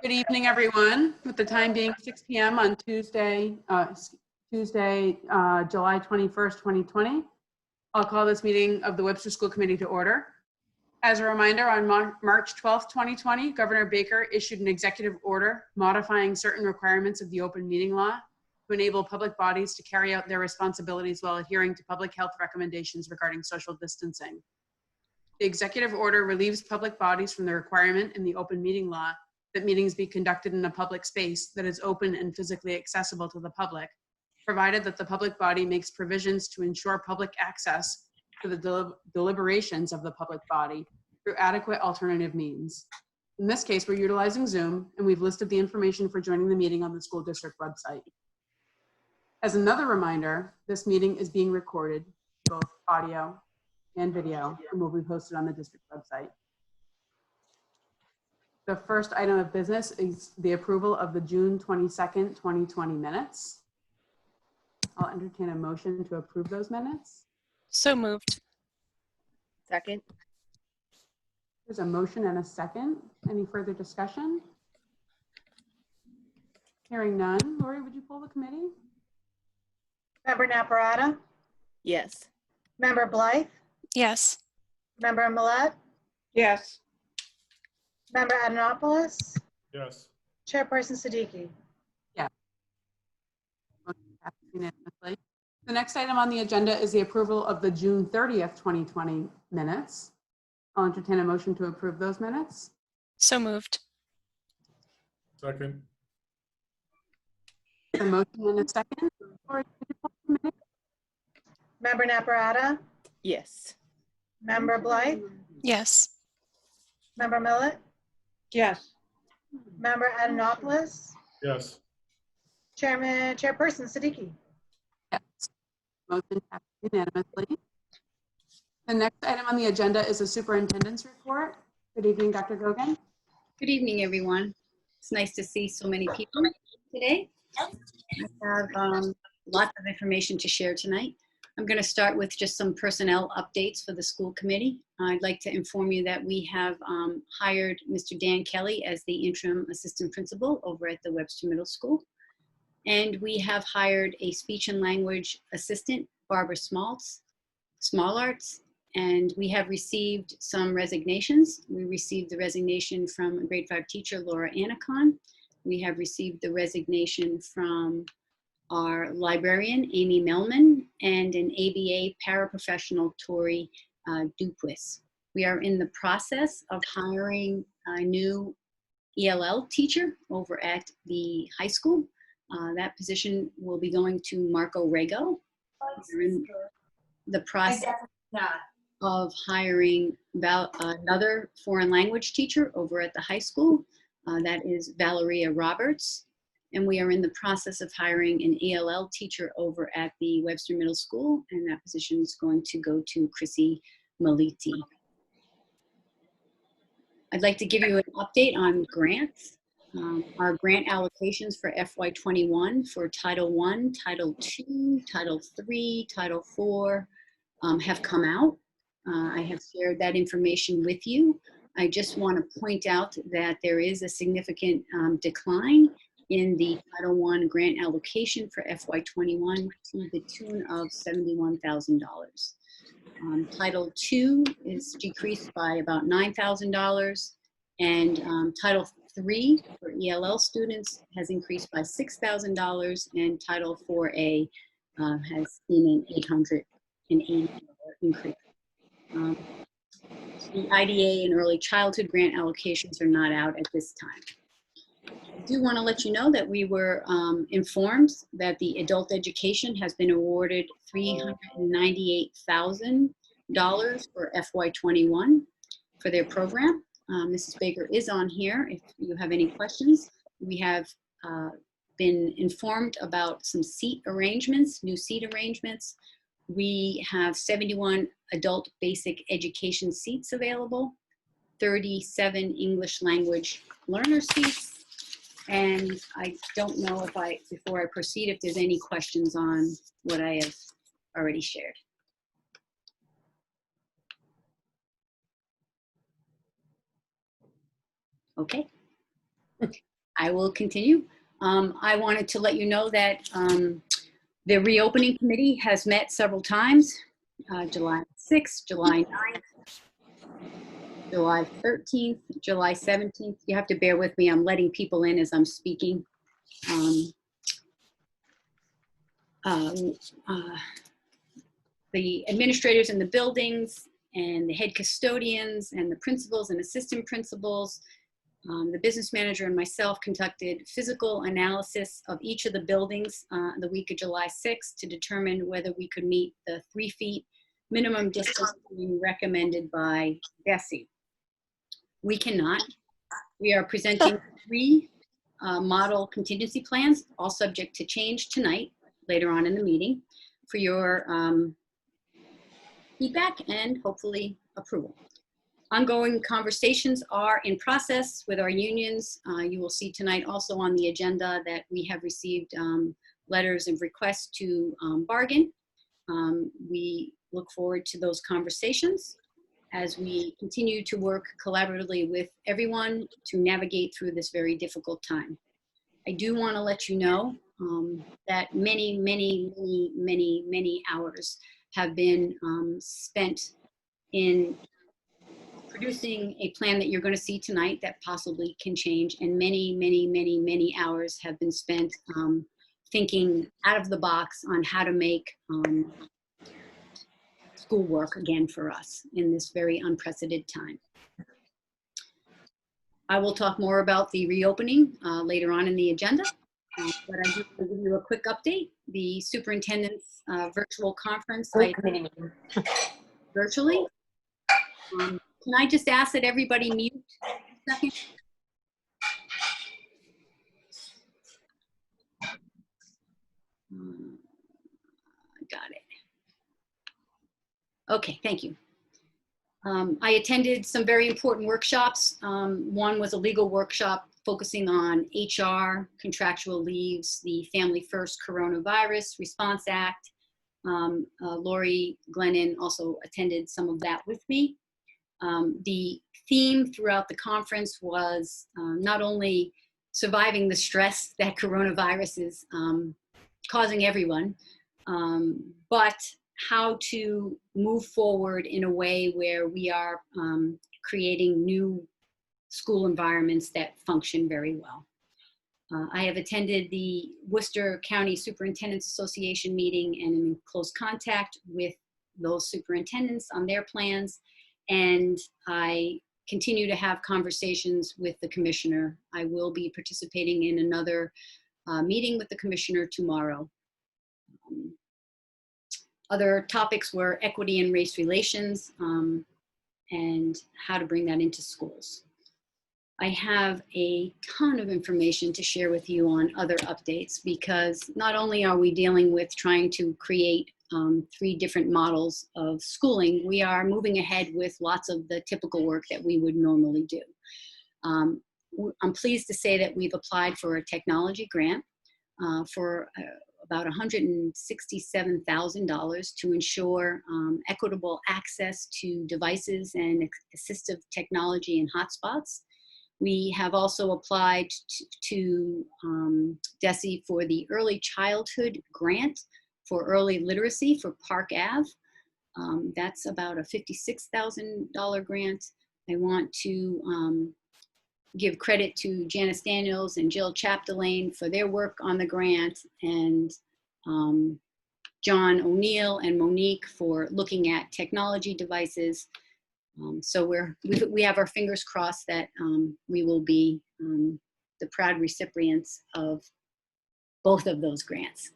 Good evening, everyone. With the time being 6 p.m. on Tuesday, July 21st, 2020, I'll call this meeting of the Webster School Committee to order. As a reminder, on March 12th, 2020, Governor Baker issued an executive order modifying certain requirements of the open meeting law to enable public bodies to carry out their responsibilities while adhering to public health recommendations regarding social distancing. The executive order relieves public bodies from the requirement in the open meeting law that meetings be conducted in a public space that is open and physically accessible to the public, provided that the public body makes provisions to ensure public access to the deliberations of the public body through adequate alternative means. In this case, we're utilizing Zoom, and we've listed the information for joining the meeting on the school district website. As another reminder, this meeting is being recorded, both audio and video, and will be posted on the district website. The first item of business is the approval of the June 22nd, 2020 minutes. I'll entertain a motion to approve those minutes. So moved. Second. There's a motion and a second. Any further discussion? Hearing none. Lori, would you pull the committee? Member Naparata, Yes. Member Blythe, Yes. Member Millet, Yes. Member Adamopoulos, Yes. Chairperson Siddiqui. Motion passes unanimously. The next item on the agenda is the approval of the June 30th, 2020 minutes. I'll entertain a motion to approve those minutes. So moved. Second. A motion and a second. Lori, would you pull the committee? Member Naparata, Yes. Member Blythe, Yes. Member Millet, Yes. Member Adamopoulos, Yes. Chairperson Siddiqui. Yes. Motion passes unanimously. The next item on the agenda is the superintendent's report. Good evening, Dr. Gogan. Good evening, everyone. It's nice to see so many people today. I have lots of information to share tonight. I'm going to start with just some personnel updates for the school committee. I'd like to inform you that we have hired Mr. Dan Kelly as the interim assistant principal over at the Webster Middle School. And we have hired a speech and language assistant, Barbara Smallarts, and we have received some resignations. We received the resignation from a grade 5 teacher, Laura Anacon. We have received the resignation from our librarian, Amy Melman, and an ABA paraprofessional, Tori Duquis. We are in the process of hiring a new ELL teacher over at the high school. That position will be going to Marco Rego. We're in the process of hiring another foreign language teacher over at the high school. That is Valeria Roberts. And we are in the process of hiring an ELL teacher over at the Webster Middle School, and that position is going to go to Chrissy Maliti. I'd like to give you an update on grants. Our grant allocations for FY21 for Title I, Title II, Title III, Title IV have come out. I have shared that information with you. I just want to point out that there is a significant decline in the Title I grant allocation for FY21 to the tune of $71,000. Title II is decreased by about $9,000, and Title III for ELL students has increased by $6,000, and Title IVA has seen an $880 increase. The IDA and early childhood grant allocations are not out at this time. I do want to let you know that we were informed that the adult education has been awarded $398,000 for FY21 for their program. Mrs. Baker is on here if you have any questions. We have been informed about some seat arrangements, new seat arrangements. We have 71 adult basic education seats available, 37 English language learner seats. And I don't know if before I proceed, if there's any questions on what I have already shared. Okay. I will continue. I wanted to let you know that the reopening committee has met several times, July 6th, July 9th, July 13th, July 17th. You have to bear with me. I'm letting people in as I'm speaking. The administrators in the buildings and the head custodians and the principals and assistant principals, the business manager and myself conducted physical analysis of each of the buildings the week of July 6th to determine whether we could meet the 3 feet minimum distance being recommended by DESE. We cannot. We are presenting 3 model contingency plans, all subject to change tonight, later on in the meeting, for your feedback and hopefully approval. Ongoing conversations are in process with our unions. You will see tonight also on the agenda that we have received letters of request to bargain. We look forward to those conversations as we continue to work collaboratively with everyone to navigate through this very difficult time. I do want to let you know that many hours have been spent in producing a plan that you're going to see tonight that possibly can change, and many hours have been spent thinking out of the box on how to make school work again for us in this very unprecedented time. I will talk more about the reopening later on in the agenda, but I just want to give you a quick update. The superintendent's virtual conference, virtually. Can I just ask that everybody mute a second? Got it. Okay, thank you. I attended some very important workshops. One was a legal workshop focusing on HR, contractual leaves, the Family First Coronavirus Response Act. Lori Glennon also attended some of that with me. The theme throughout the conference was not only surviving the stress that coronavirus is causing everyone, but how to move forward in a way where we are creating new school environments that function very well. I have attended the Worcester County Superintendents Association meeting and am in close contact with those superintendents on their plans. And I continue to have conversations with the commissioner. I will be participating in another meeting with the commissioner tomorrow. Other topics were equity and race relations and how to bring that into schools. I have a ton of information to share with you on other updates because not only are we dealing with trying to create 3 different models of schooling, we are moving ahead with lots of the typical work that we would normally do. I'm pleased to say that we've applied for a technology grant for about $167,000 to ensure equitable access to devices and assistive technology in hotspots. We have also applied to DESE for the Early Childhood Grant for early literacy for Park Ave. That's about a $56,000 grant. I want to give credit to Janice Daniels and Jill Chapdelaine for their work on the grant, and John O'Neill and Monique for looking at technology devices. So we have our fingers crossed that we will be the proud recipients of both of those grants.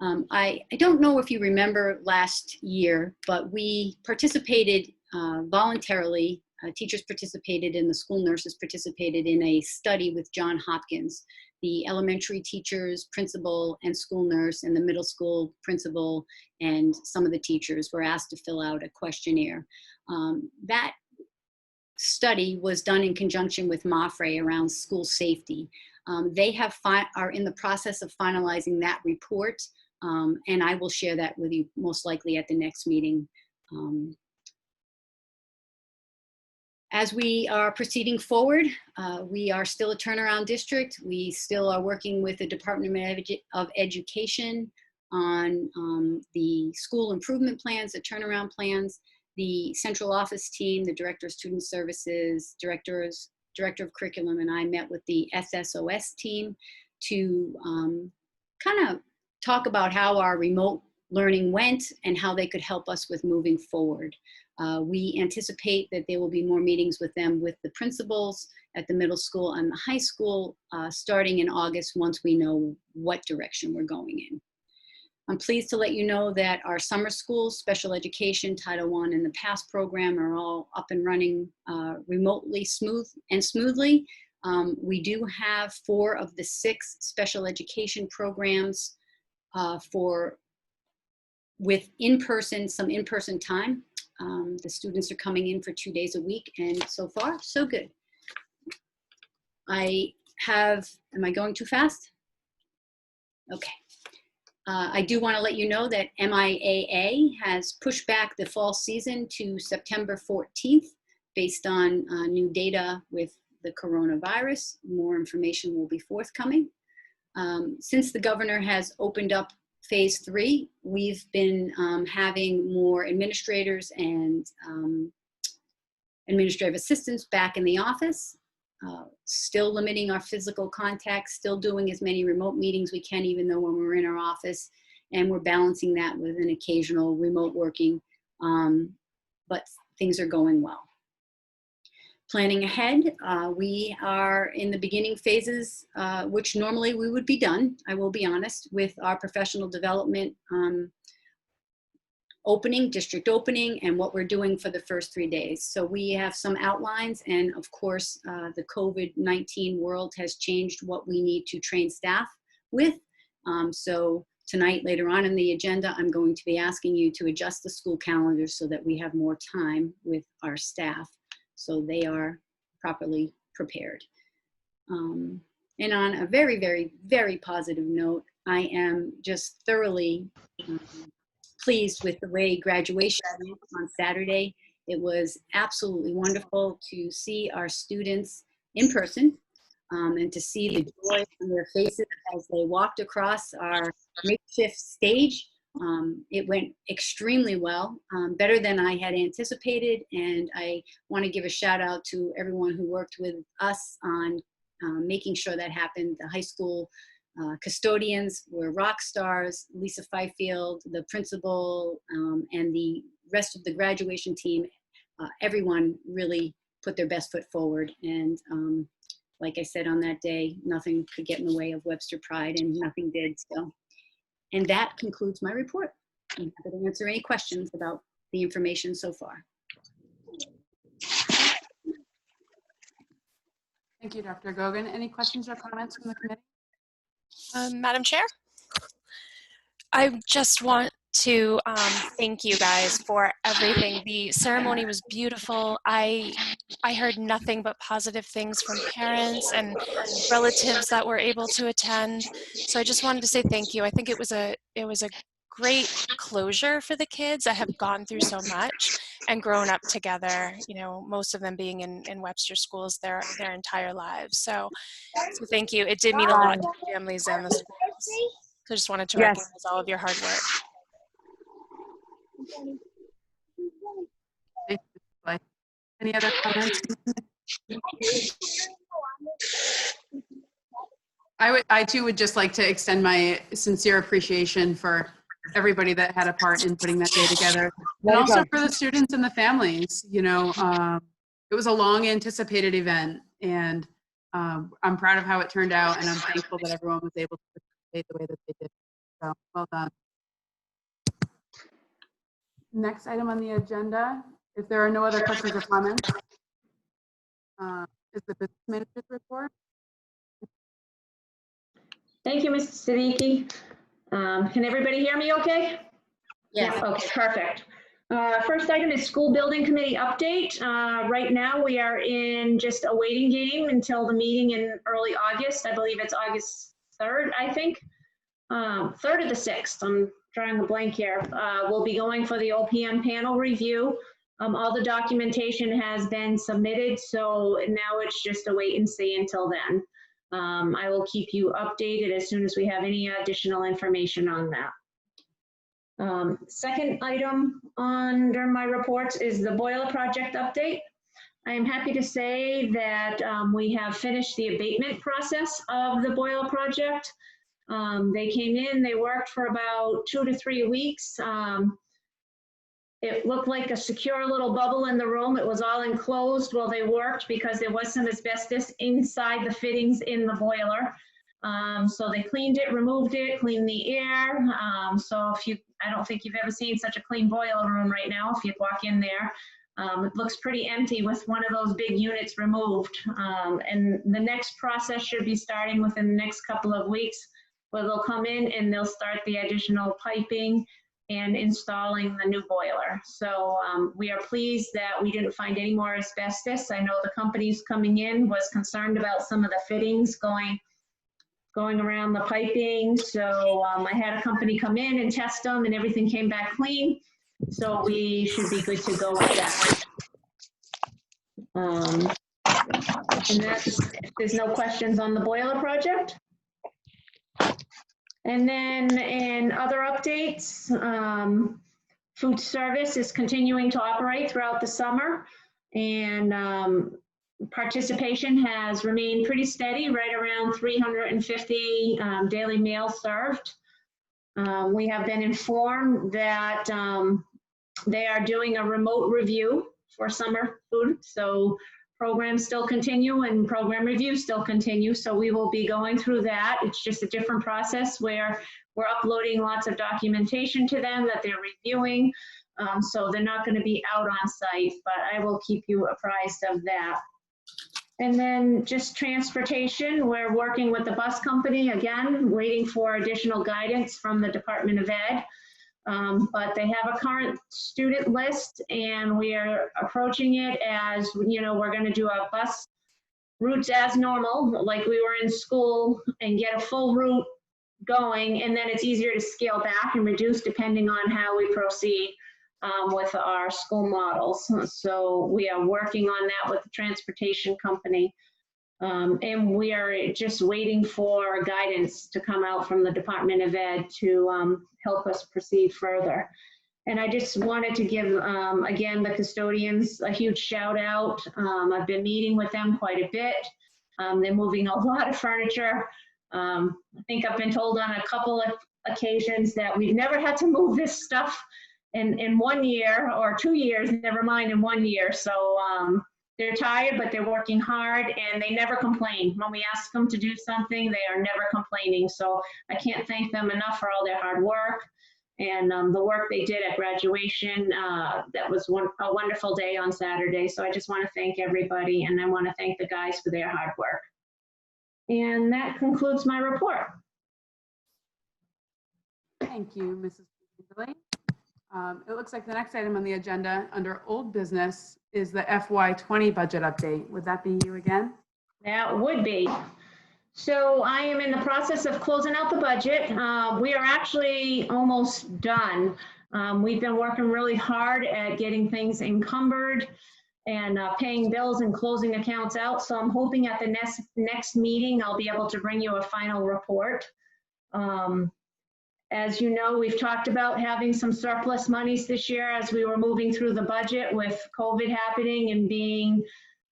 I don't know if you remember last year, but we participated voluntarily. Teachers participated and the school nurses participated in a study with Johns Hopkins. The elementary teachers, principal, and school nurse, and the middle school principal and some of the teachers were asked to fill out a questionnaire. That study was done in conjunction with MAFRE around school safety. They are in the process of finalizing that report, and I will share that with you most likely at the next meeting. As we are proceeding forward, we are still a turnaround district. We still are working with the Department of Education on the school improvement plans, the turnaround plans. The central office team, the Director of Student Services, Director of Curriculum, and I met with the SSOS team to kind of talk about how our remote learning went and how they could help us with moving forward. We anticipate that there will be more meetings with them, with the principals at the middle school and the high school starting in August once we know what direction we're going in. I'm pleased to let you know that our summer schools, special education, Title I, and the PASS program are all up and running remotely smoothly. We do have 4 of the 6 special education programs with some in-person time. The students are coming in for 2 days a week, and so far, so good. Am I going too fast? Okay. I do want to let you know that MIAA has pushed back the fall season to September 14th based on new data with the coronavirus. More information will be forthcoming. Since the governor has opened up phase 3, we've been having more administrators and administrative assistants back in the office. Still limiting our physical contact, still doing as many remote meetings we can, even though when we're in our office, and we're balancing that with an occasional remote working, but things are going well. Planning ahead, we are in the beginning phases, which normally we would be done, I will be honest, with our professional development district opening, and what we're doing for the first 3 days. So we have some outlines, and of course, the COVID-19 world has changed what we need to train staff with. So tonight, later on in the agenda, I'm going to be asking you to adjust the school calendar so that we have more time with our staff, so they are properly prepared. And on a very, very, very positive note, I am just thoroughly pleased with the way graduation went on Saturday. It was absolutely wonderful to see our students in person and to see the joy on their faces as they walked across our makeshift stage. It went extremely well, better than I had anticipated, and I want to give a shout out to everyone who worked with us on making sure that happened. The high school custodians were rock stars. Lisa Fifield, the principal, and the rest of the graduation team, everyone really put their best foot forward. And like I said on that day, nothing could get in the way of Webster Pride, and nothing did. So, and that concludes my report. I'm happy to answer any questions about the information so far. Thank you, Dr. Gogan. Any questions or comments from the committee? Madam Chair, I just want to thank you guys for everything. The ceremony was beautiful. I heard nothing but positive things from parents and relatives that were able to attend. So I just wanted to say thank you. I think it was a great closure for the kids that have gone through so much and grown up together, you know, most of them being in Webster schools their entire lives. So thank you. It did mean a lot to the families and the schools. So I just wanted to recognize all of your hard work. Thank you. Any other comments? I too would just like to extend my sincere appreciation for everybody that had a part in putting that day together, and also for the students and the families. You know, it was a long anticipated event, and I'm proud of how it turned out, and I'm thankful that everyone was able to participate the way that they did. So well done. Next item on the agenda, if there are no other questions or comments, is the business manager's report. Thank you, Mr. Siddiqui. Can everybody hear me okay? Yes. Yeah, okay, perfect. First item is school building committee update. Right now we are in just a waiting game until the meeting in early August. I believe it's August 3rd, I think. 3rd or the 6th, I'm drawing a blank here. We'll be going for the OPM panel review. All the documentation has been submitted, so now it's just a wait and see until then. I will keep you updated as soon as we have any additional information on that. Second item under my reports is the boiler project update. I am happy to say that we have finished the abatement process of the boiler project. They came in, they worked for about 2 to 3 weeks. It looked like a secure little bubble in the room. It was all enclosed while they worked because there was some asbestos inside the fittings in the boiler. So they cleaned it, removed it, cleaned the air. So I don't think you've ever seen such a clean boiler room right now if you walk in there. It looks pretty empty with one of those big units removed. And the next process should be starting within the next couple of weeks, where they'll come in and they'll start the additional piping and installing the new boiler. So we are pleased that we didn't find any more asbestos. I know the companies coming in was concerned about some of the fittings going around the piping. So I had a company come in and test them and everything came back clean. So we should be good to go with that. And there's no questions on the boiler project. And then in other updates, food service is continuing to operate throughout the summer, and participation has remained pretty steady, right around 350 daily meals served. We have been informed that they are doing a remote review for summer food, so programs still continue and program reviews still continue, so we will be going through that. It's just a different process where we're uploading lots of documentation to them that they're reviewing, so they're not going to be out on site, but I will keep you apprised of that. And then just transportation, we're working with the bus company again, waiting for additional guidance from the Department of Ed. But they have a current student list and we are approaching it as, you know, we're going to do our bus routes as normal, like we were in school, and get a full route going, and then it's easier to scale back and reduce depending on how we proceed with our school models. So we are working on that with the transportation company. And we are just waiting for guidance to come out from the Department of Ed to help us proceed further. And I just wanted to give, again, the custodians a huge shout out. I've been meeting with them quite a bit. They're moving a lot of furniture. I think I've been told on a couple of occasions that we've never had to move this stuff in 1 year or 2 years, never mind in 1 year. So they're tired, but they're working hard and they never complain. When we ask them to do something, they are never complaining. So I can't thank them enough for all their hard work and the work they did at graduation. That was a wonderful day on Saturday. So I just want to thank everybody, and I want to thank the guys for their hard work. And that concludes my report. Thank you, Mrs. Kimberly. It looks like the next item on the agenda under old business is the FY20 budget update. Would that be you again? That would be. So I am in the process of closing out the budget. We are actually almost done. We've been working really hard at getting things encumbered and paying bills and closing accounts out. So I'm hoping at the next meeting, I'll be able to bring you a final report. As you know, we've talked about having some surplus monies this year as we were moving through the budget with COVID happening and being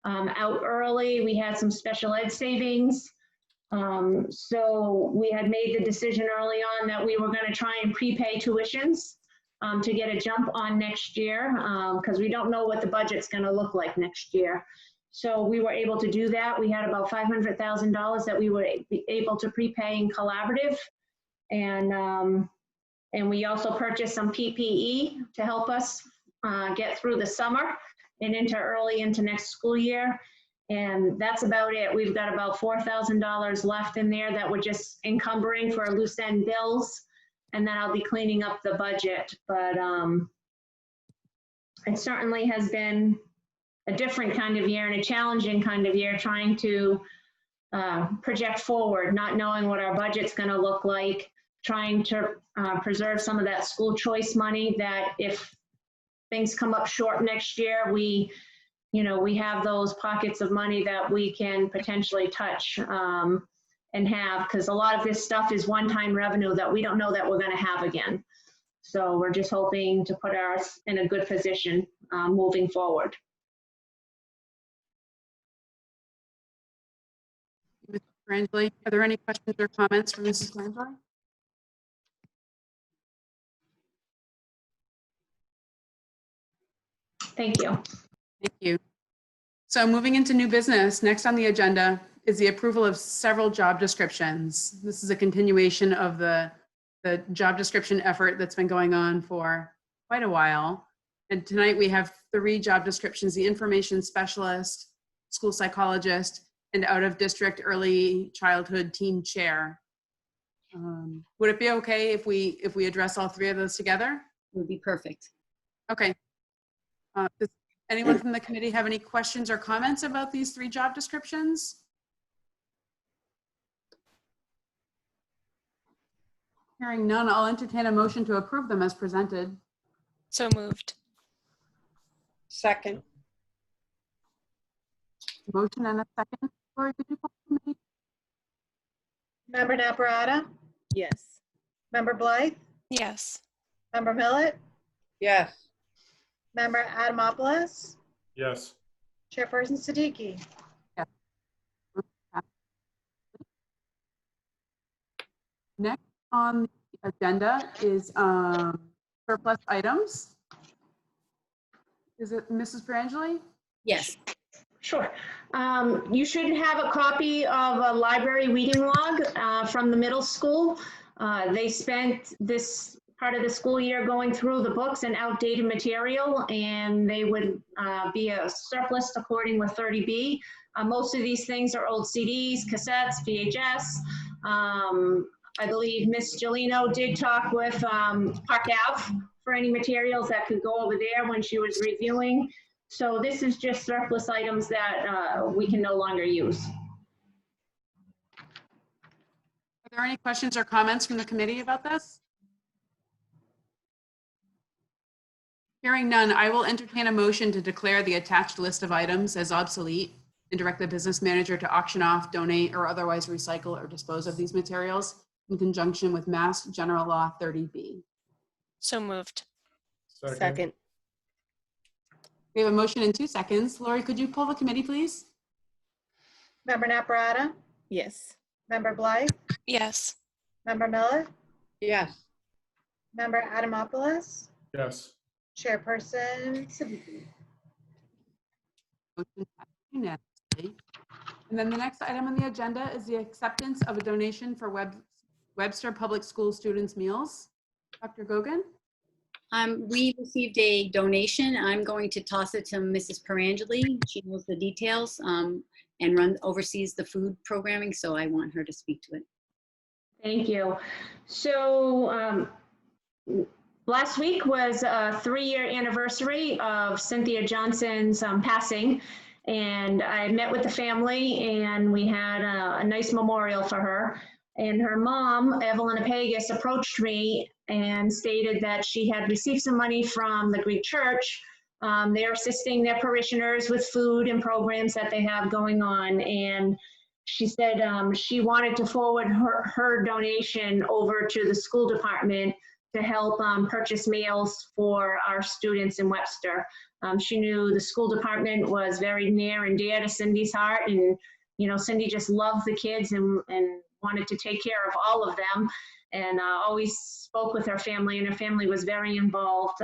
out early. We had some special ed savings. So we had made the decision early on that we were going to try and prepay tuitions to get a jump on next year because we don't know what the budget's going to look like next year. So we were able to do that. We had about $500,000 that we were able to prepay in collaborative. And we also purchased some PPE to help us get through the summer and early into next school year. And that's about it. We've got about $4,000 left in there that we're just encumbering for loose end bills. And then I'll be cleaning up the budget. But it certainly has been a different kind of year and a challenging kind of year trying to project forward, not knowing what our budget's going to look like, trying to preserve some of that school choice money that if things come up short next year, we have those pockets of money that we can potentially touch and have, because a lot of this stuff is one-time revenue that we don't know that we're going to have again. So we're just hoping to put us in a good position moving forward. Mr. Perangeli, are there any questions or comments from Mrs. Perangeli? Thank you. Thank you. So moving into new business, next on the agenda is the approval of several job descriptions. This is a continuation of the job description effort that's been going on for quite a while. And tonight we have 3 job descriptions: the information specialist, school psychologist, and out of district early childhood team chair. Would it be okay if we address all 3 of those together? It would be perfect. Okay. Does anyone from the committee have any questions or comments about these 3 job descriptions? Hearing none, I'll entertain a motion to approve them as presented. So moved. Second. Motion and a second. Lori, could you poll the committee? Member Naprata, Yes. Member Blythe, Yes. Member Millet, Yes. Member Adamopoulos, Yes. Chairperson Siddiqui. Next on the agenda is surplus items. Is it Mrs. Perangeli? Yes. Sure. You should have a copy of a library reading log from the middle school. They spent this part of the school year going through the books and outdated material, and they would be a surplus according with 30B. Most of these things are old CDs, cassettes, VHS. I believe Miss Gelino did talk with Park Ave for any materials that could go over there when she was reviewing. So this is just surplus items that we can no longer use. Are there any questions or comments from the committee about this? Hearing none, I will entertain a motion to declare the attached list of items as obsolete and direct the business manager to auction off, donate, or otherwise recycle or dispose of these materials in conjunction with Mass General Law 30B. So moved. Second. We have a motion in 2 seconds. Lori, could you poll the committee, please? Member Naprata, Yes. Member Blythe, Yes. Member Millet, Yes. Member Adamopoulos, Yes. Chairperson Siddiqui. Motion passed unanimously. And then the next item on the agenda is the acceptance of a donation for Webster Public School students' meals. Dr. Gogan? We received a donation. I'm going to toss it to Mrs. Perangeli. She knows the details and oversees the food programming, so I want her to speak to it. Thank you. So last week was a 3-year anniversary of Cynthia Johnson's passing, and I met with the family and we had a nice memorial for her. And her mom, Evelyn Apagas, approached me and stated that she had received some money from the Greek church. They're assisting their parishioners with food and programs that they have going on. And she said she wanted to forward her donation over to the school department to help purchase meals for our students in Webster. She knew the school department was very near and dear to Cindy's heart. And, you know, Cindy just loved the kids and wanted to take care of all of them, and always spoke with her family, and her family was very involved,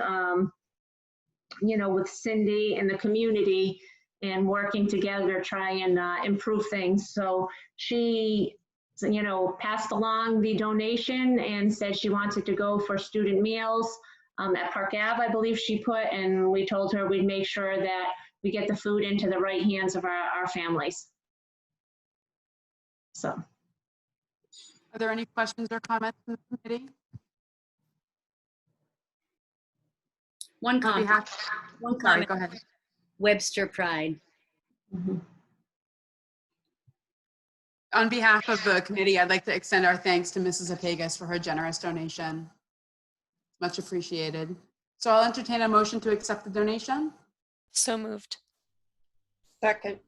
you know, with Cindy and the community and working together to try and improve things. So she, you know, passed along the donation and said she wanted to go for student meals at Park Ave, I believe she put, and we told her we'd make sure that we get the food into the right hands of our families. So. Are there any questions or comments from the committee? One On comment. behalf, One sorry, comment. go ahead. Webster Pride. On behalf of the committee, I'd like to extend our thanks to Mrs. Apagas for her generous donation. Much appreciated. So I'll entertain a motion to accept the donation. So moved. Second.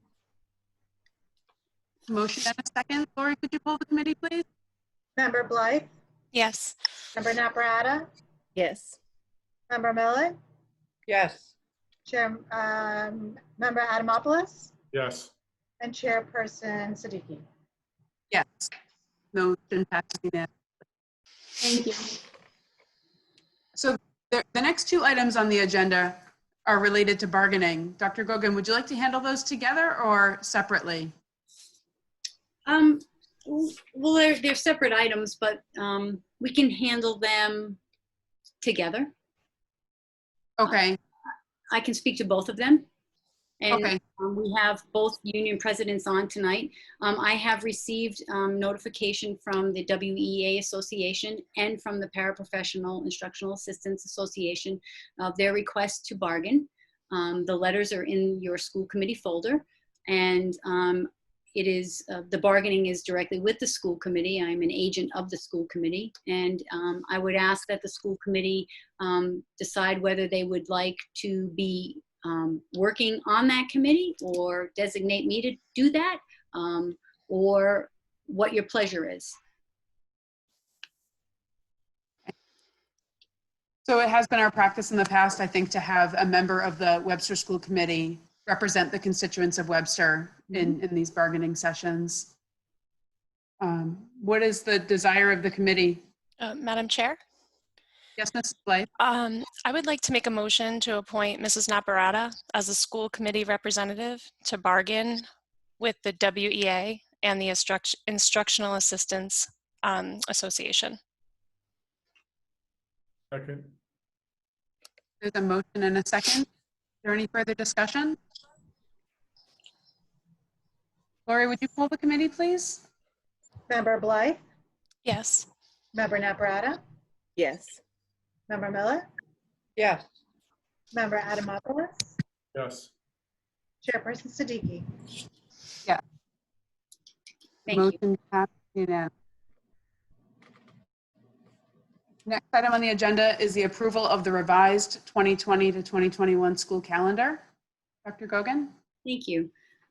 Motion and a second. Lori, could you pull the committee, please? Member Blythe? Yes. Member Naprata? Yes. Member Millet? Yes. Member Adamopoulos? Yes. And Chairperson Siddiqui. Yes. Motion passes unanimously. Thank you. So the next two items on the agenda are related to bargaining. Dr. Gogan, would you like to handle those together or separately? Well, they're separate items, but we can handle them together. Okay, I can speak to both of them. And okay, we have both union presidents on tonight. I have received notification from the WEA Association and from the Paraprofessional Instructional Assistants Association of their request to bargain. The letters are in your school committee folder, and it is the bargaining is directly with the school committee. I'm an agent of the school committee, and I would ask that the school committee decide whether they would like to be working on that committee or designate me to do that, or what your pleasure is. so it has been our practice in the past, I think, to have a member of the Webster School Committee represent the constituents of Webster in these bargaining sessions. What is the desire of the committee? Madam Chair, Yes, Mrs. Blythe? I would like to make a motion to appoint Mrs. Naparata as a school committee representative to bargain with the WEA and the Instructional Assistants Association. Second. There's a motion and a second. Is there any further discussion? Lori, would you pull the committee, please? Member Blythe? Yes. Member Naprata? Yes. Member Millet? Yes. Member Adamopoulos? Yes. Chairperson Siddiqui. Thank you. Motion passed unanimously. Next item on the agenda is the approval of the revised 2020 to 2021 school calendar. Dr. Gogan? Thank you.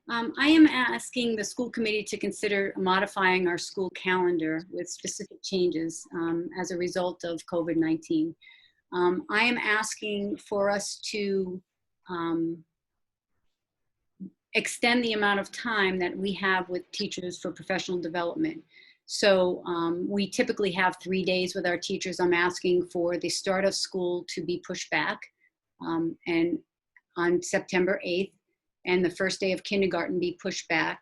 I am asking the school committee to consider modifying our school calendar with specific changes as a result of COVID-19. I am asking for us to extend the amount of time that we have with teachers for professional development. So we typically have 3 days with our teachers. I'm asking for the start of school to be pushed back and on September 8th, and the first day of kindergarten be pushed back.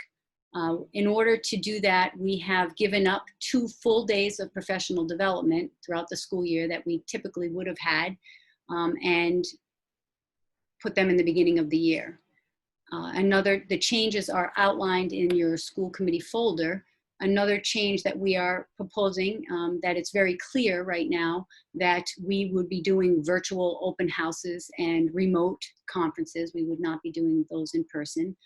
In order to do that, we have given up 2 full days of professional development throughout the school year that we typically would have had, and put them in the beginning of the year. The changes are outlined in your school committee folder. Another change that we are proposing, that it's very clear right now that we would be doing virtual open houses and remote conferences. We would not be doing those in person.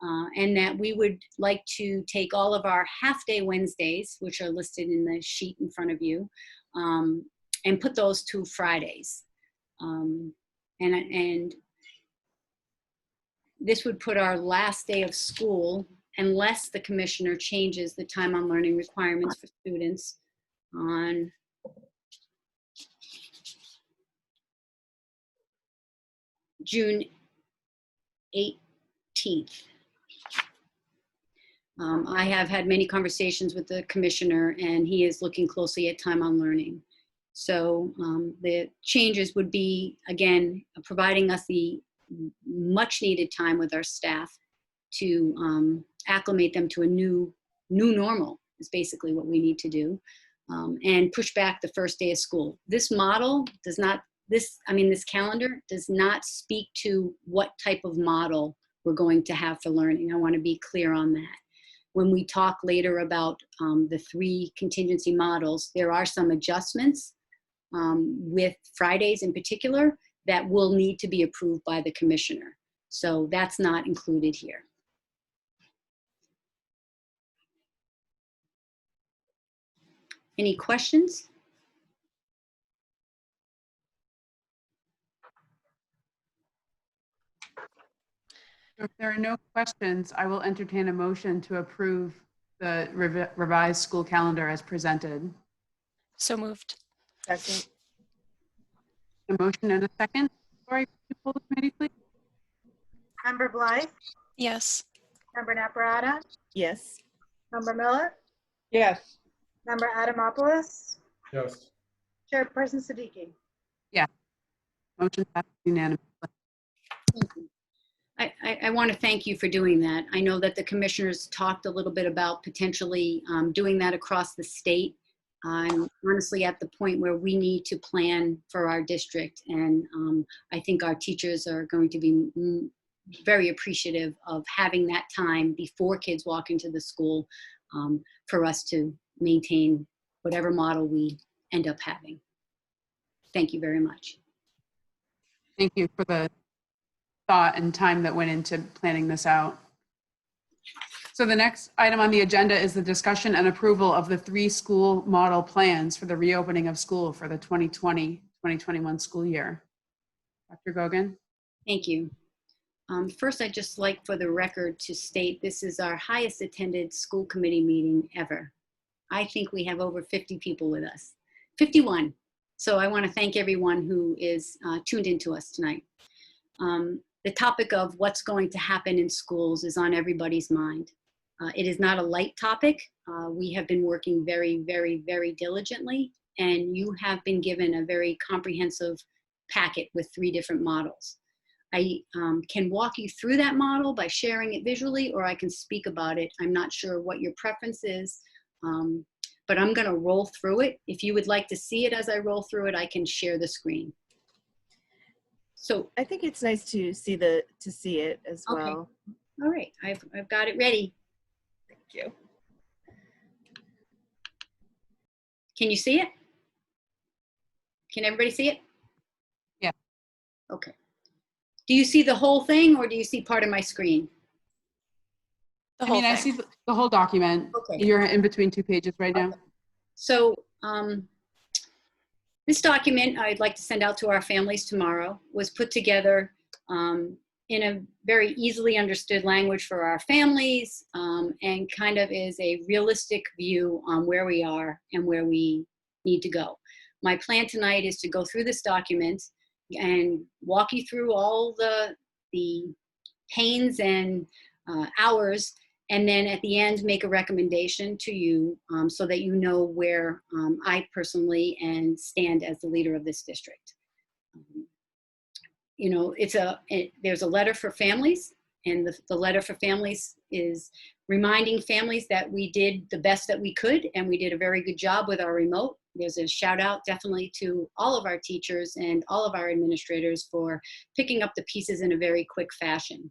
And that we would like to take all of our half-day Wednesdays, which are listed in the sheet in front of you, and put those to Fridays. And this would put our last day of school, unless the commissioner changes the time on learning requirements for students, on June 18th. I have had many conversations with the commissioner, and he is looking closely at time on learning. So the changes would be, again, providing us the much needed time with our staff to acclimate them to a new normal is basically what we need to do, and push back the first day of school. This model does not, this calendar does not speak to what type of model we're going to have for learning. I want to be clear on that. When we talk later about the 3 contingency models, there are some adjustments with Fridays in particular that will need to be approved by the commissioner. So that's not included here. Any questions? If there are no questions, I will entertain a motion to approve the revised school calendar as presented. So moved. Second. A motion and a second. Lori, could you pull the committee, please? Member Blythe? Yes. Member Naprata? Yes. Member Miller? Yes. Member Adamopoulos? Yes. Chairperson Siddiqui? Motion passes unanimously. Thank you. I want to thank you for doing that. I know that the commissioners talked a little bit about potentially doing that across the state. I'm honestly at the point where we need to plan for our district, and I think our teachers are going to be very appreciative of having that time before kids walk into the school for us to maintain whatever model we end up having. Thank you very much. Thank you for the thought and time that went into planning this out. So the next item on the agenda is the discussion and approval of the 3 school model plans for the reopening of school for the 2020-2021 school year. Dr. Gogan? Thank you. First, I'd just like for the record to state this is our highest attended school committee meeting ever. I think we have over 50 people with us, 51. So I want to thank everyone who is tuned into us tonight. The topic of what's going to happen in schools is on everybody's mind. It is not a light topic. We have been working very, very, very diligently, and you have been given a very comprehensive packet with 3 different models. I can walk you through that model by sharing it visually, or I can speak about it. I'm not sure what your preference is, but I'm going to roll through it. If you would like to see it as I roll through it, I can share the screen. So I think it's nice to see it as Okay. well. all right, I've got it ready. Thank you. Can you see it? Can everybody see it? Yeah. Okay. Do you see the whole thing, or do you see part of my screen? The I whole mean, I thing. see the whole document. Okay. You're in between 2 pages right now. So this document I'd like to send out to our families tomorrow was put together in a very easily understood language for our families, and kind of is a realistic view on where we are and where we need to go. My plan tonight is to go through this document and walk you through all the pains and hours, and then at the end make a recommendation to you so that you know where I personally stand as the leader of this district. You know, there's a letter for families, and the letter for families is reminding families that we did the best that we could, and we did a very good job with our remote. There's a shout out definitely to all of our teachers and all of our administrators for picking up the pieces in a very quick fashion.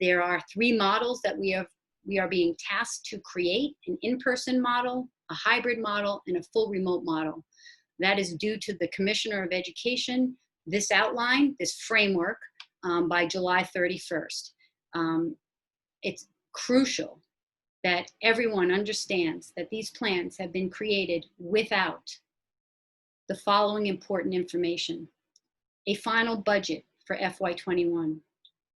There are 3 models that we are being tasked to create: an in-person model, a hybrid model, and a full remote model. That is due to the Commissioner of Education, this outline, this framework, by July 31st. It's crucial that everyone understands that these plans have been created without the following important information: a final budget for FY21,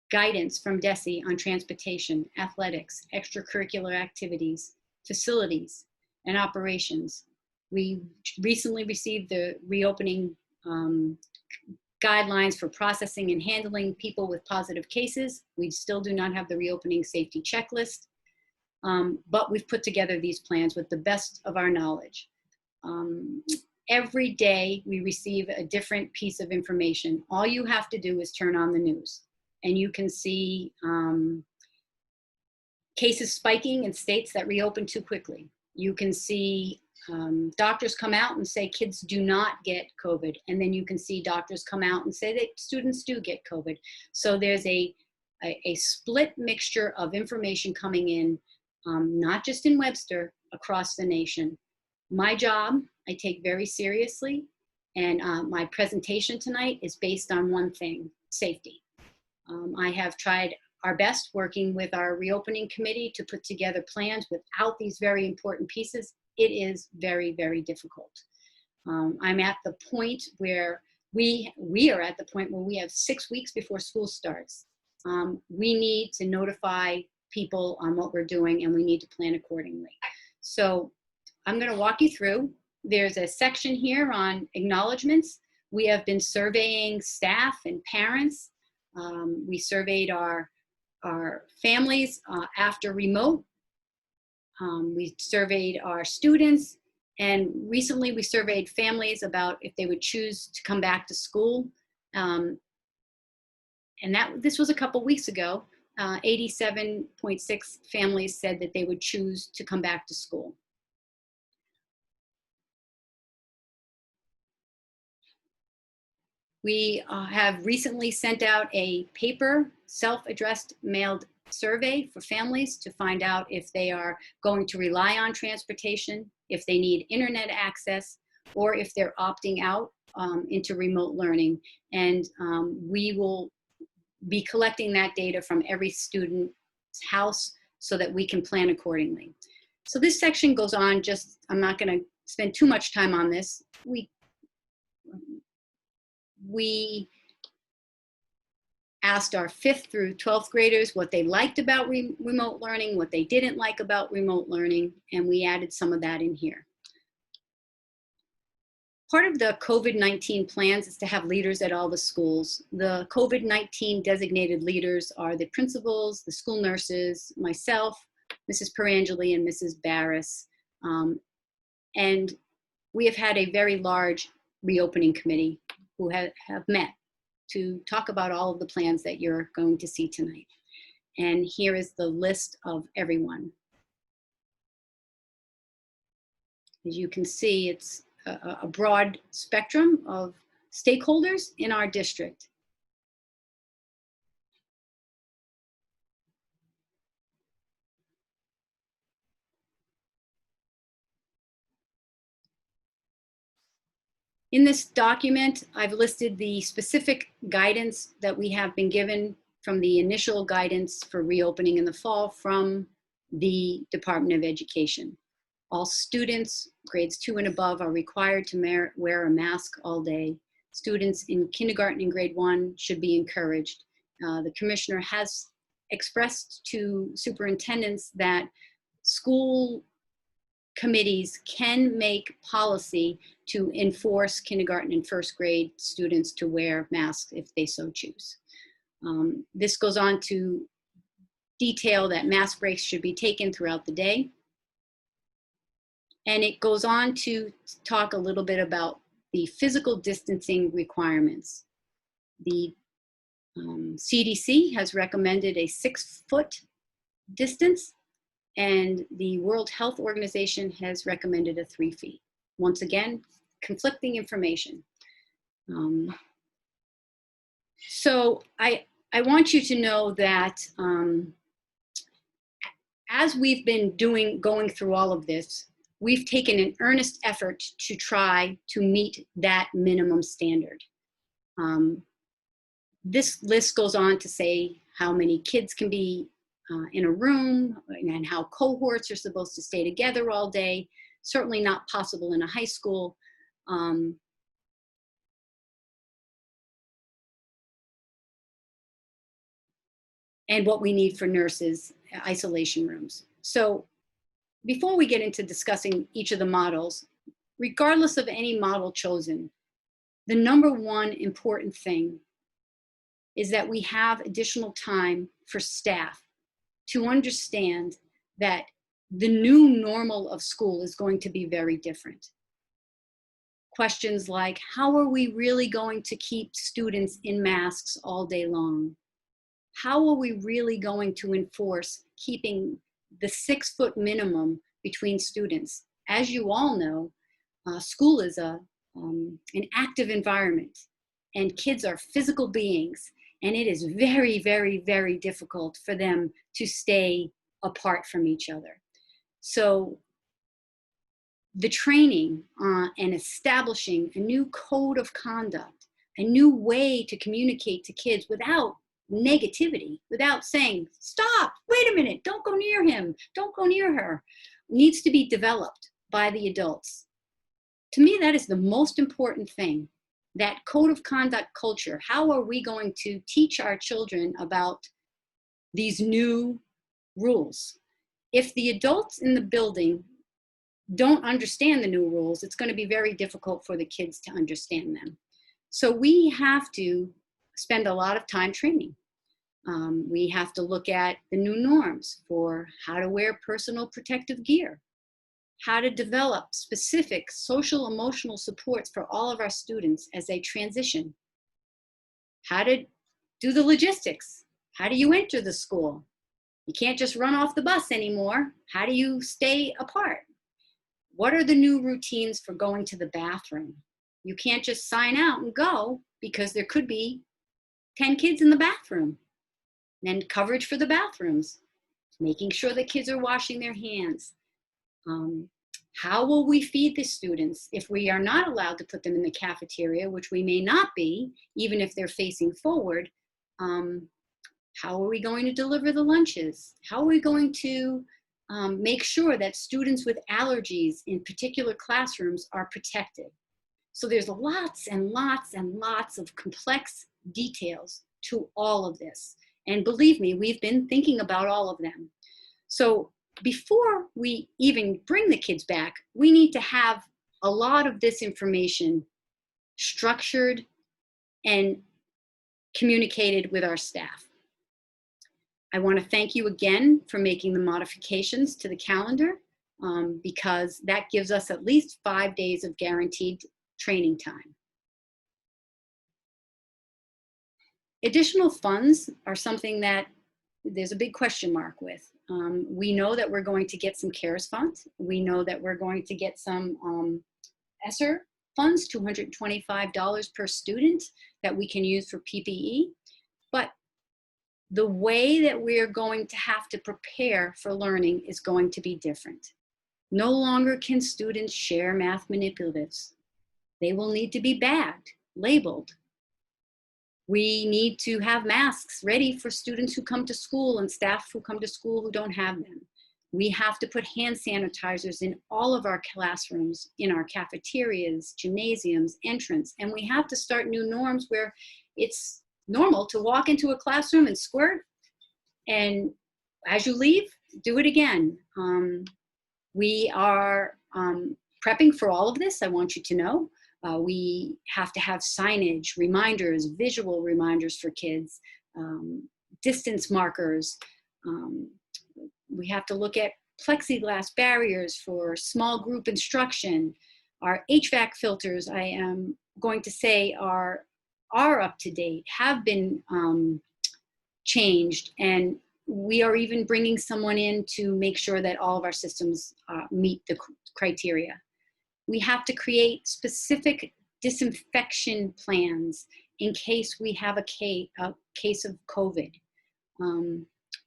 guidance from DESE on transportation, athletics, extracurricular activities, facilities, and operations. We recently received the reopening guidelines for processing and handling people with positive cases. We still do not have the reopening safety checklist, but we've put together these plans with the best of our knowledge. Every day we receive a different piece of information. All you have to do is turn on the news, and you can see cases spiking in states that reopen too quickly. You can see doctors come out and say kids do not get COVID, and then you can see doctors come out and say that students do get COVID. So there's a split mixture of information coming in, not just in Webster, across the nation. My job, I take very seriously, and my presentation tonight is based on one thing: safety. I have tried our best working with our reopening committee to put together plans without these very important pieces. It is very, very difficult. I'm at the point where we are at the point where we have 6 weeks before school starts. we need to notify people on what we're doing, and we need to plan accordingly. So I'm going to walk you through. There's a section here on acknowledgements. We have been surveying staff and parents. We surveyed our families after remote. We surveyed our students, and recently we surveyed families about if they would choose to come back to school. And this was a couple weeks ago. 87.6 families said that they would choose to come back to school. We have recently sent out a paper self-addressed mailed survey for families to find out if they are going to rely on transportation, if they need internet access, or if they're opting out into remote learning. And we will be collecting that data from every student's house so that we can plan accordingly. So this section goes on, I'm not going to spend too much time on this. We asked our 5th through 12th graders what they liked about remote learning, what they didn't like about remote learning, and we added some of that in here. Part of the COVID-19 plans is to have leaders at all the schools. The COVID-19 designated leaders are the principals, the school nurses, myself, Mrs. Perangeli, and Mrs. Barris. And we have had a very large reopening committee who have met to talk about all of the plans that you're going to see tonight. And here is the list of everyone. As you can see, it's a broad spectrum of stakeholders in our district. In this document, I've listed the specific guidance that we have been given from the initial guidance for reopening in the fall from the Department of Education. All students, grades 2 and above, are required to wear a mask all day. Students in kindergarten and grade 1 should be encouraged. The commissioner has expressed to superintendents that school committees can make policy to enforce kindergarten and first grade students to wear masks if they so choose. This goes on to detail that mask breaks should be taken throughout the day. And it goes on to talk a little bit about the physical distancing requirements. The CDC has recommended a 6-foot distance, and the World Health Organization has recommended a 3 feet. Once again, conflicting information. So I want you to know that as we've been going through all of this, we've taken an earnest effort to try to meet that minimum standard. This list goes on to say how many kids can be in a room and how cohorts are supposed to stay together all day. Certainly not possible in a high school. And what we need for nurses, isolation rooms. So before we get into discussing each of the models, regardless of any model chosen, the number one important thing is that we have additional time for staff to understand that the new normal of school is going to be very different. Questions like, how are we really going to keep students in masks all day long? How are we really going to enforce keeping the 6-foot minimum between students? As you all know, school is an active environment, and kids are physical beings, and it is very, very, very difficult for them to stay apart from each other. So the training and establishing a new code of conduct, a new way to communicate to kids without negativity, without saying, stop, wait a minute, don't go near him, don't go near her, needs to be developed by the adults. To me, that is the most important thing. that code of conduct culture. How are we going to teach our children about these new rules? If the adults in the building don't understand the new rules, it's going to be very difficult for the kids to understand them. So we have to spend a lot of time training. We have to look at the new norms for how to wear personal protective gear, how to develop specific social emotional supports for all of our students as they transition, how to do the logistics. How do you enter the school? You can't just run off the bus anymore. How do you stay apart? What are the new routines for going to the bathroom? You can't just sign out and go because there could be 10 kids in the bathroom. And coverage for the bathrooms, making sure the kids are washing their hands. How will we feed the students if we are not allowed to put them in the cafeteria, which we may not be, even if they're facing forward? How are we going to deliver the lunches? How are we going to make sure that students with allergies in particular classrooms are protected? So there's lots and lots and lots of complex details to all of this. And believe me, we've been thinking about all of them. So before we even bring the kids back, we need to have a lot of this information structured and communicated with our staff. I want to thank you again for making the modifications to the calendar because that gives us at least 5 days of guaranteed training time. Additional funds are something that there's a big question mark with. We know that we're going to get some CARES funds. We know that we're going to get some ESSER funds, $225 per student that we can use for PPE. But the way that we're going to have to prepare for learning is going to be different. No longer can students share math manipulatives. They will need to be bagged, labeled. We need to have masks ready for students who come to school and staff who come to school who don't have them. We have to put hand sanitizers in all of our classrooms, in our cafeterias, gymnasiums, entrance, and we have to start new norms where it's normal to walk into a classroom and squirt, and as you leave, do it again. We are prepping for all of this, I want you to know. We have to have signage, reminders, visual reminders for kids, distance markers. We have to look at plexiglass barriers for small group instruction. Our HVAC filters, I am going to say, are up to date, have been changed, and we are even bringing someone in to make sure that all of our systems meet the criteria. We have to create specific disinfection plans in case we have a case of COVID.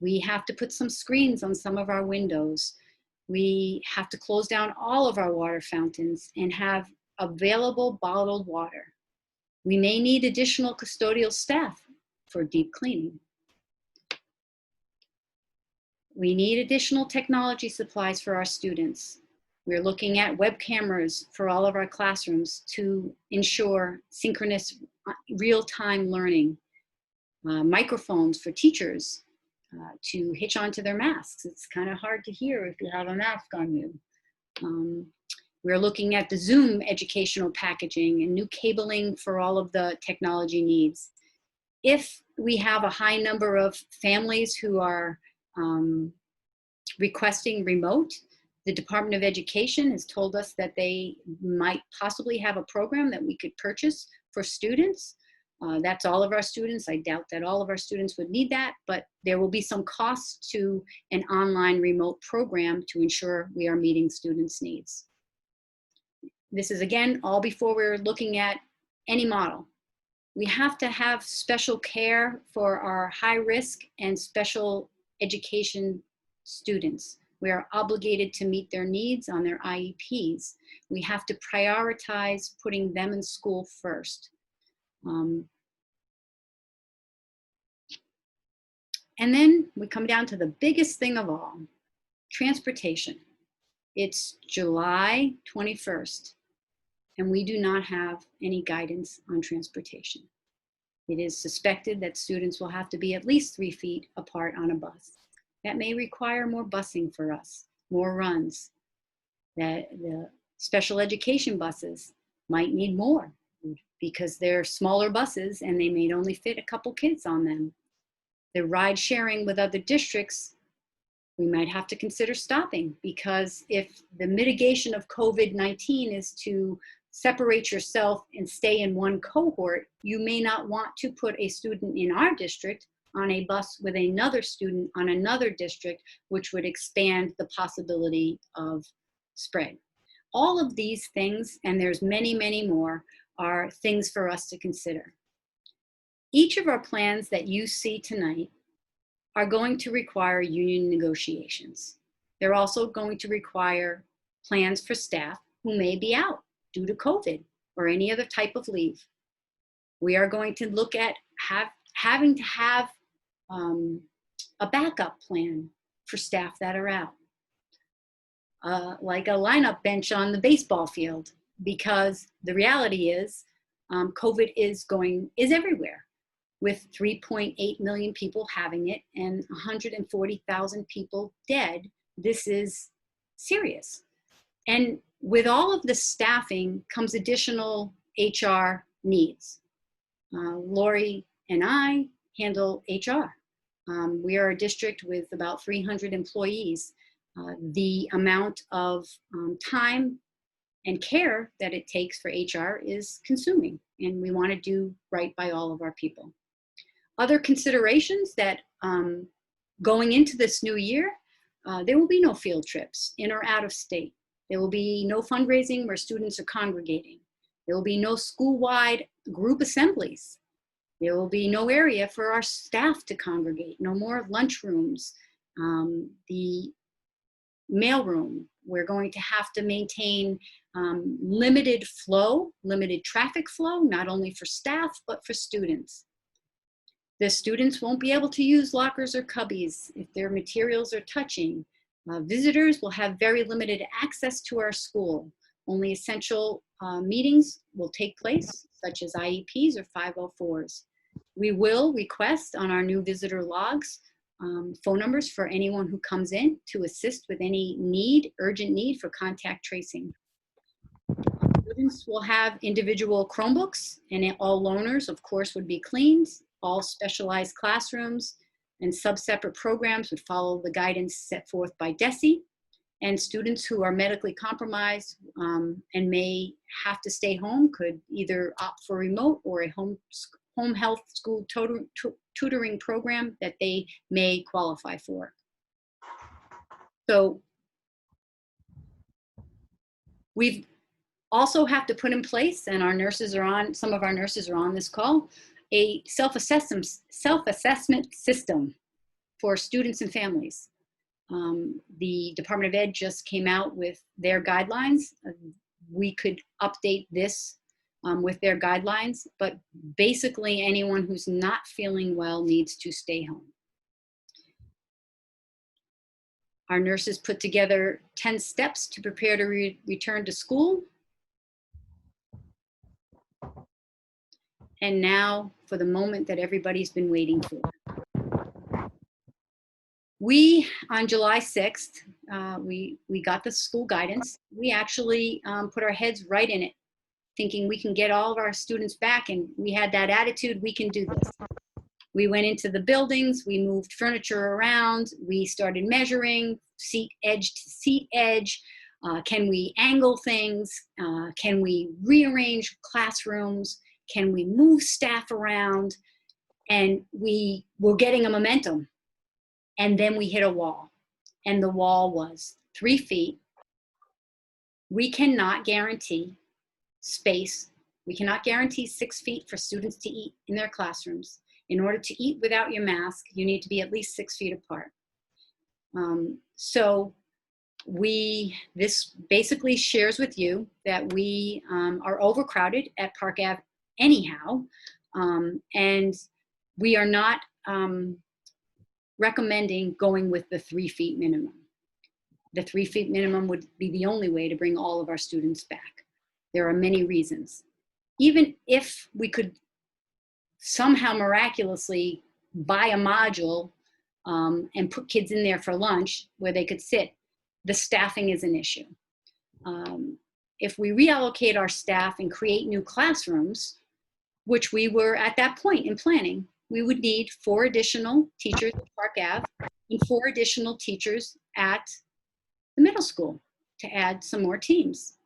We have to put some screens on some of our windows. We have to close down all of our water fountains and have available bottled water. We may need additional custodial staff for deep cleaning. We need additional technology supplies for our students. We're looking at web cameras for all of our classrooms to ensure synchronous real-time learning. Microphones for teachers to hitch onto their masks. It's kind of hard to hear if you have a mask on you. We're looking at the Zoom educational packaging and new cabling for all of the technology needs. If we have a high number of families who are requesting remote, the Department of Education has told us that they might possibly have a program that we could purchase for students. That's all of our students. I doubt that all of our students would need that, but there will be some cost to an online remote program to ensure we are meeting students' needs. This is, again, all before we're looking at any model. We have to have special care for our high risk and special education students. We are obligated to meet their needs on their IEPs. We have to prioritize putting them in school first. And then we come down to the biggest thing of all, transportation. It's July 21st. and we do not have any guidance on transportation. It is suspected that students will have to be at least 3 feet apart on a bus. That may require more busing for us, more runs. That the special education buses might need more because they're smaller buses and they may only fit a couple kids on them. The ride sharing with other districts, we might have to consider stopping, because if the mitigation of COVID-19 is to separate yourself and stay in one cohort, you may not want to put a student in our district on a bus with another student on another district, which would expand the possibility of spread. All of these things, and there's many, many more, are things for us to consider. Each of our plans that you see tonight are going to require union negotiations. They're also going to require plans for staff who may be out due to COVID or any other type of leave. We are going to look at having to have a backup plan for staff that are out. Like a lineup bench on the baseball field, because the reality is COVID is everywhere, with 3.8 million people having it and 140,000 people dead. This is serious. And with all of the staffing comes additional HR needs. Lori and I handle HR. We are a district with about 300 employees. The amount of time and care that it takes for HR is consuming, and we want to do right by all of our people. Other considerations that going into this new year, there will be no field trips in or out of state. There will be no fundraising where students are congregating. There will be no school-wide group assemblies. There will be no area for our staff to congregate, no more lunchrooms. The mailroom, we're going to have to maintain limited traffic flow, not only for staff, but for students. The students won't be able to use lockers or cubbies if their materials are touching. Visitors will have very limited access to our school. Only essential meetings will take place, such as IEPs or 504s. We will request on our new visitor logs phone numbers for anyone who comes in to assist with any urgent need for contact tracing. Students will have individual Chromebooks, and all learners, of course, would be cleaned. All specialized classrooms and sub-separate programs would follow the guidance set forth by DESE. And students who are medically compromised and may have to stay home could either opt for remote or a home health school tutoring program that they may qualify for. So we've also have to put in place, and some of our nurses are on this call, a self-assessment system for students and families. The Department of Ed just came out with their guidelines. We could update this with their guidelines, but basically anyone who's not feeling well needs to stay home. Our nurses put together 10 steps to prepare to return to school. And now for the moment that everybody's been waiting for. We, on July 6th, we got the school guidance. We actually put our heads right in it, thinking we can get all of our students back, and we had that attitude, we can do this. We went into the buildings, we moved furniture around, we started measuring seat edge to seat edge. Can we angle things? Can we rearrange classrooms? Can we move staff around? And we were getting a momentum. And then we hit a wall. And the wall was 3 feet. We cannot guarantee space. We cannot guarantee 6 feet for students to eat in their classrooms. In order to eat without your mask, you need to be at least 6 feet apart. So this basically shares with you that we are overcrowded at Park Ave anyhow, and we are not recommending going with the 3 feet minimum. The 3 feet minimum would be the only way to bring all of our students back. There are many reasons. Even if we could somehow miraculously buy a module and put kids in there for lunch where they could sit, the staffing is an issue. If we reallocate our staff and create new classrooms, which we were at that point in planning, we would need 4 additional teachers at Park Ave and 4 additional teachers at the middle school to add some more teams.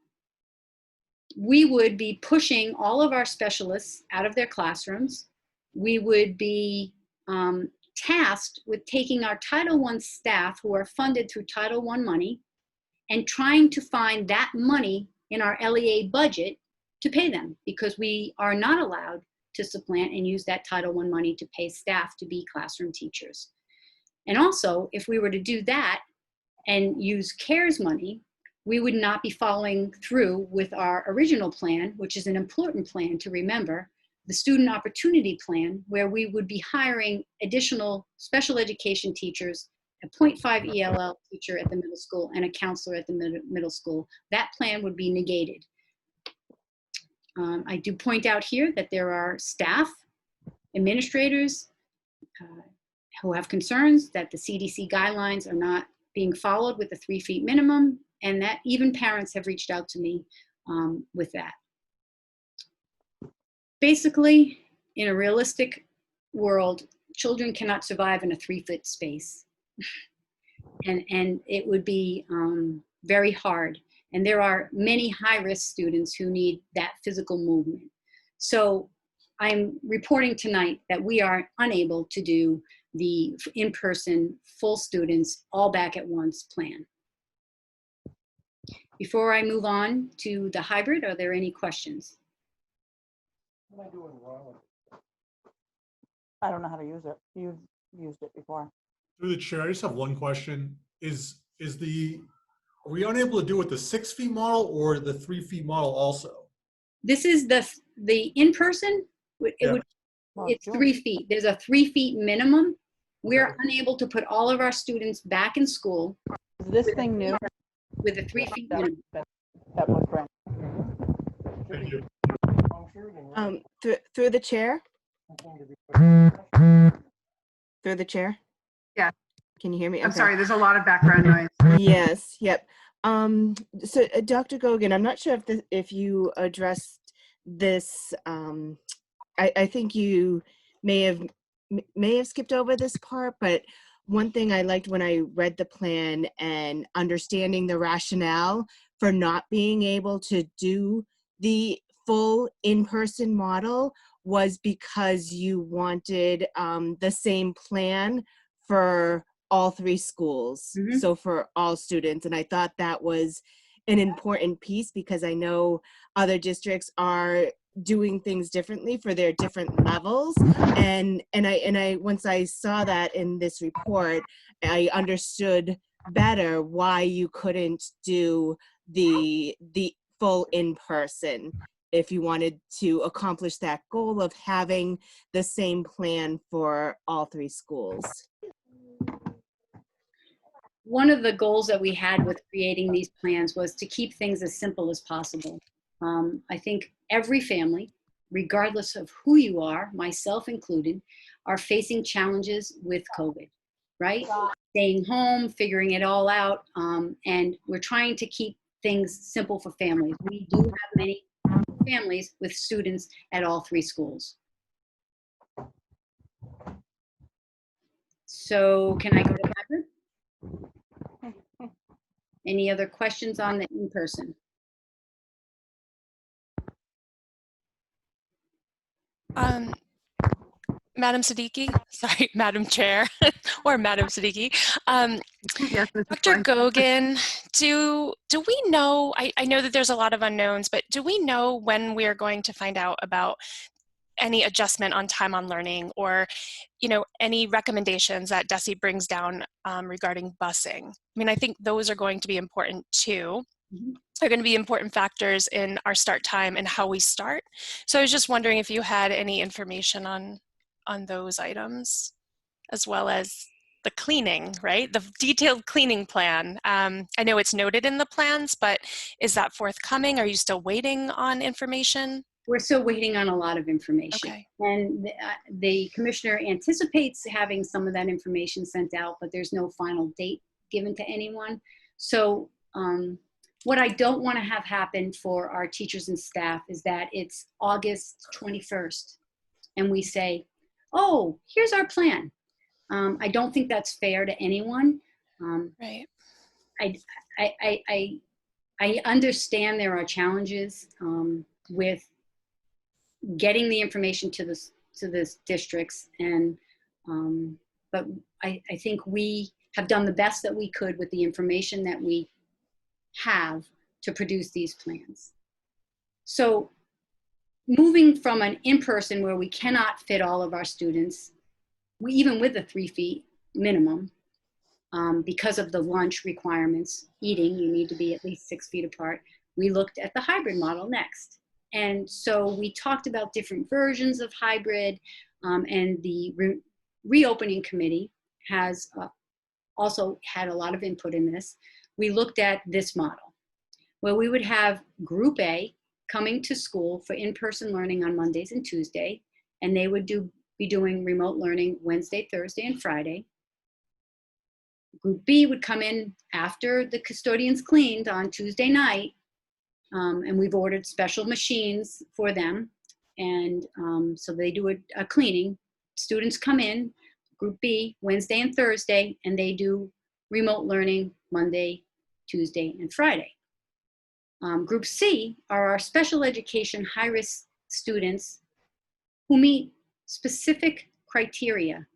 We would be pushing all of our specialists out of their classrooms. We would be tasked with taking our Title I staff who are funded through Title I money and trying to find that money in our LEA budget to pay them, because we are not allowed to supplant and use that Title I money to pay staff to be classroom teachers. And also, if we were to do that and use CARES money, we would not be following through with our original plan, which is an important plan to remember, the Student Opportunity Plan, where we would be hiring additional special education teachers, a 0.5 ELL teacher at the middle school, and a counselor at the middle school. That plan would be negated. I do point out here that there are staff, administrators who have concerns that the CDC guidelines are not being followed with the 3 feet minimum, and that even parents have reached out to me with that. Basically, in a realistic world, children cannot survive in a 3-foot space. And it would be very hard. And there are many high-risk students who need that physical movement. So I'm reporting tonight that we are unable to do the in-person full students all back at once plan. Before I move on to the hybrid, are there any questions? What am I doing wrong with it? I don't know how to use it. You've used it before. Through the chair, I just have one question. Are we unable to do it with the 6 feet model or the 3 feet model also? This is the in-person, it's 3 feet. There's a 3 feet minimum. We're unable to put all of our students back in school. Is this thing new? With a 3 feet minimum. That was brand. Thank you. Through the chair? Through the chair? Yeah. Can you hear me? I'm Okay. sorry, there's a lot of background noise. Yes, yep. So Dr. Gogan, I'm not sure if you addressed this. I think you may have skipped over this part, but one thing I liked when I read the plan and understanding the rationale for not being able to do the full in-person model was because you wanted the same plan for all 3 schools, so for all students. And I thought that was an important piece because I know other districts are doing things differently for their different levels. And I once I saw that in this report, I understood better why you couldn't do the full in-person if you wanted to accomplish that goal of having the same plan for all 3 schools. One of the goals that we had with creating these plans was to keep things as simple as possible. I think every family, regardless of who you are, myself included, are facing challenges with COVID, right? Staying home, figuring it all out, and we're trying to keep things simple for families. We do have many families with students at all 3 schools. So can I go to hybrid? Any other questions on the in-person? Madam Siddiqui, sorry, Madam Chair, or Madam Siddiqui. Yes, this is Dr. fine. Gogan, do we know, I know that there's a lot of unknowns, but do we know when we're going to find out about any adjustment on time on learning, or any recommendations that DESE brings down regarding busing? I mean, I think those are going to be important too. Are going to be important factors in our start time and how we start. So I was just wondering if you had any information on those items, as well as the cleaning, right? The detailed cleaning plan. I know it's noted in the plans, but is that forthcoming? Are you still waiting on information? We're still waiting on a lot of information. Okay. And the commissioner anticipates having some of that information sent out, but there's no final date given to anyone. So what I don't want to have happen for our teachers and staff is that it's August 21st and we say, oh, here's our plan. I don't think that's fair to anyone. Right. I understand there are challenges with getting the information to the districts, and but I think we have done the best that we could with the information that we have to produce these plans. So moving from an in-person where we cannot fit all of our students, even with the 3 feet minimum, because of the lunch requirements, eating, you need to be at least 6 feet apart. We looked at the hybrid model next. And so we talked about different versions of hybrid, and the reopening committee has also had a lot of input in this. We looked at this model, where we would have Group A coming to school for in-person learning on Mondays and Tuesday, and they would be doing remote learning Wednesday, Thursday, and Friday. Group B would come in after the custodians cleaned on Tuesday night, and we've ordered special machines for them. And so they do a cleaning. Students come in, Group B, Wednesday and Thursday, and they do remote learning Monday, Tuesday, and Friday. Group C are our special education high-risk students who meet specific criteria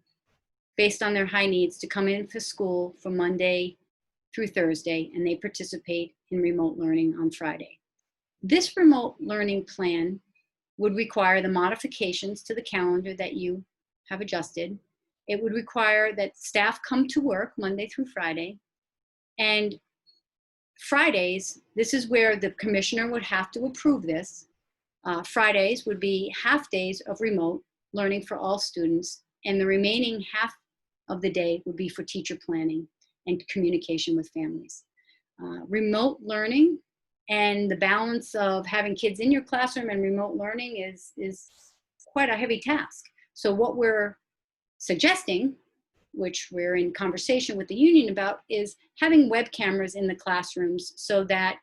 based on their high needs to come into school from Monday through Thursday, and they participate in remote learning on Friday. This remote learning plan would require the modifications to the calendar that you have adjusted. It would require that staff come to work Monday through Friday. And Fridays, this is where the commissioner would have to approve this. Fridays would be half days of remote learning for all students, and the remaining half of the day would be for teacher planning and communication with families. Remote learning and the balance of having kids in your classroom and remote learning is quite a heavy task. So what we're suggesting, which we're in conversation with the union about, is having web cameras in the classrooms so that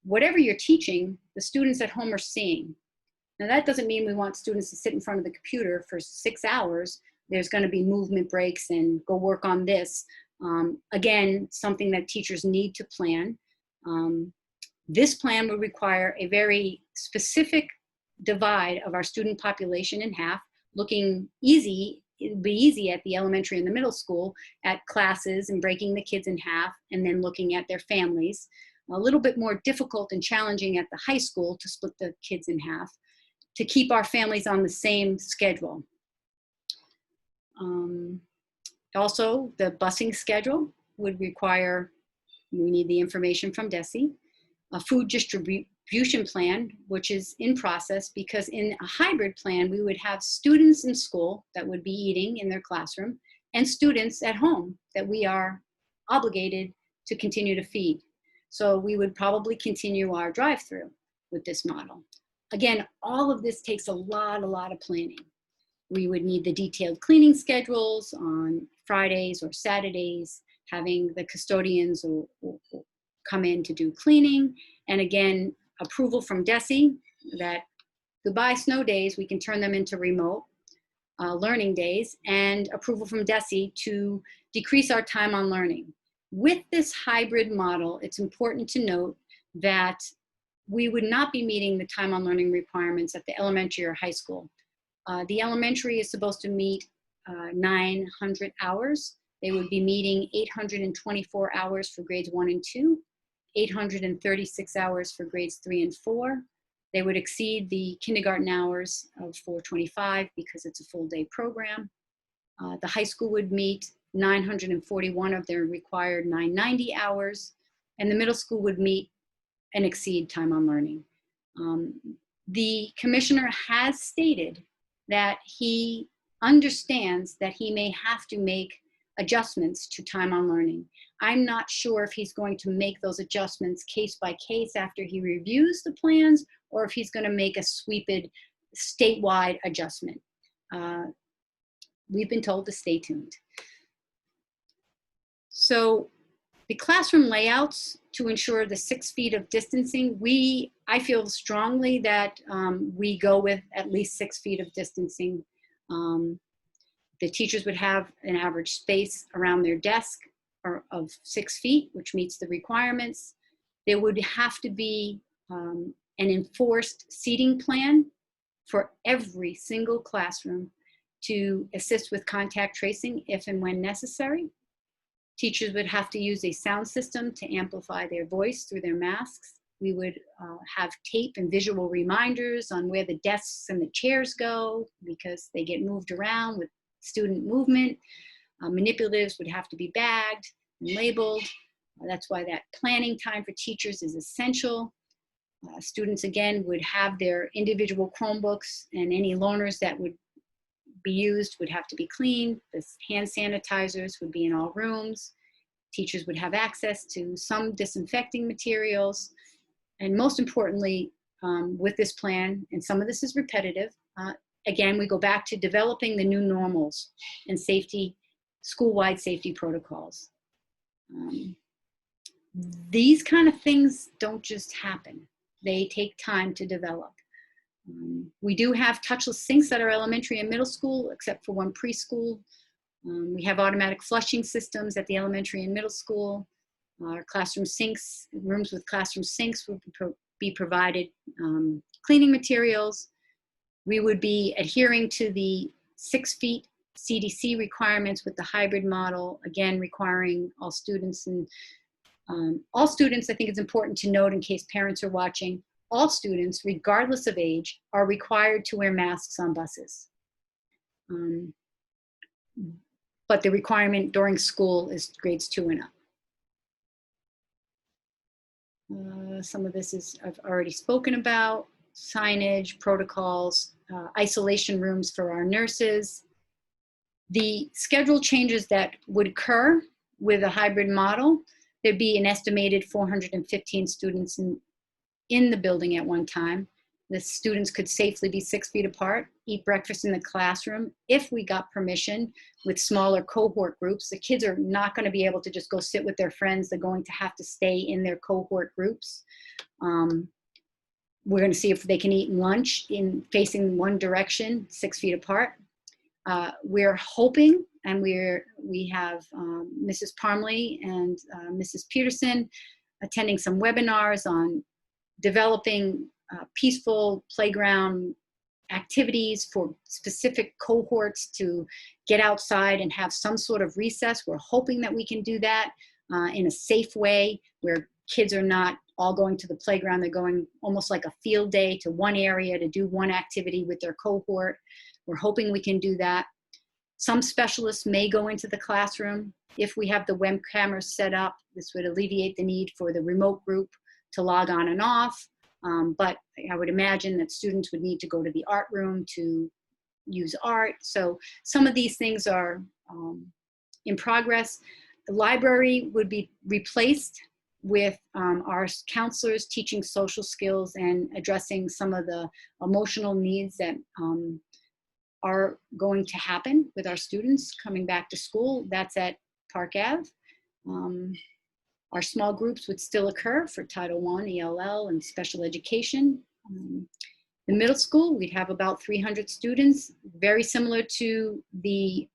whatever you're teaching, the students at home are seeing. Now that doesn't mean we want students to sit in front of the computer for 6 hours. There's going to be movement breaks and go work on this. Again, something that teachers need to plan. This plan would require a very specific divide of our student population in half, looking easy. It would be easy at the elementary and the middle school at classes and breaking the kids in half and then looking at their families. A little bit more difficult and challenging at the high school to split the kids in half, to keep our families on the same schedule. Also, the busing schedule would require, we need the information from DESE, a food distribution plan, which is in process, because in a hybrid plan, we would have students in school that would be eating in their classroom and students at home that we are obligated to continue to feed. So we would probably continue our drive-through with this model. Again, all of this takes a lot of planning. We would need the detailed cleaning schedules on Fridays or Saturdays, having the custodians or come in to do cleaning. And again, approval from DESE that goodbye snow days, we can turn them into remote learning days, and approval from DESE to decrease our time on learning. With this hybrid model, it's important to note that we would not be meeting the time on learning requirements at the elementary or high school. The elementary is supposed to meet 900 hours. They would be meeting 824 hours for grades 1 and 2, 836 hours for grades 3 and 4. They would exceed the kindergarten hours of 425 because it's a full day program. The high school would meet 941 of their required 990 hours, and the middle school would meet and exceed time on learning. The commissioner has stated that he understands that he may have to make adjustments to time on learning. I'm not sure if he's going to make those adjustments case by case after he reviews the plans, or if he's going to make a sweeped statewide adjustment. We've been told to stay tuned. So the classroom layouts to ensure the 6 feet of distancing, I feel strongly that we go with at least 6 feet of distancing. The teachers would have an average space around their desk of 6 feet, which meets the requirements. There would have to be an enforced seating plan for every single classroom to assist with contact tracing if and when necessary. Teachers would have to use a sound system to amplify their voice through their masks. We would have tape and visual reminders on where the desks and the chairs go because they get moved around with student movement. Manipulatives would have to be bagged and labeled. That's why that planning time for teachers is essential. Students, again, would have their individual Chromebooks, and any loaners that would be used would have to be cleaned. The hand sanitizers would be in all rooms. Teachers would have access to some disinfecting materials. And most importantly, with this plan, and some of this is repetitive, again, we go back to developing the new normals and safety, school-wide safety protocols. These kind of things don't just happen. They take time to develop. We do have touchless sinks at our elementary and middle school, except for one preschool. We have automatic flushing systems at the elementary and middle school. Our classroom sinks, rooms with classroom sinks would be provided cleaning materials. We would be adhering to the 6 feet CDC requirements with the hybrid model, again, requiring all students. And all students, I think it's important to note in case parents are watching, all students, regardless of age, are required to wear masks on buses. But the requirement during school is grades 2 and up. Some of this is I've already spoken about: signage, protocols, isolation rooms for our nurses. The schedule changes that would occur with a hybrid model, there'd be an estimated 415 students in the building at one time. The students could safely be 6 feet apart, eat breakfast in the classroom if we got permission with smaller cohort groups. The kids are not going to be able to just go sit with their friends. They're going to have to stay in their cohort groups. We're going to see if they can eat lunch in facing one direction, 6 feet apart. We're hoping, and we have Mrs. Parmley and Mrs. Peterson attending some webinars on developing peaceful playground activities for specific cohorts to get outside and have some sort of recess. We're hoping that we can do that in a safe way where kids are not all going to the playground. They're going almost like a field day to one area to do one activity with their cohort. We're hoping we can do that. Some specialists may go into the classroom. If we have the web cameras set up, this would alleviate the need for the remote group to log on and off. But I would imagine that students would need to go to the art room to use art. So some of these things are in progress. The library would be replaced with our counselors teaching social skills and addressing some of the emotional needs that are going to happen with our students coming back to school. That's at Park Ave. Our small groups would still occur for Title I, ELL, and special education. The middle school, we'd have about 300 students, very similar to the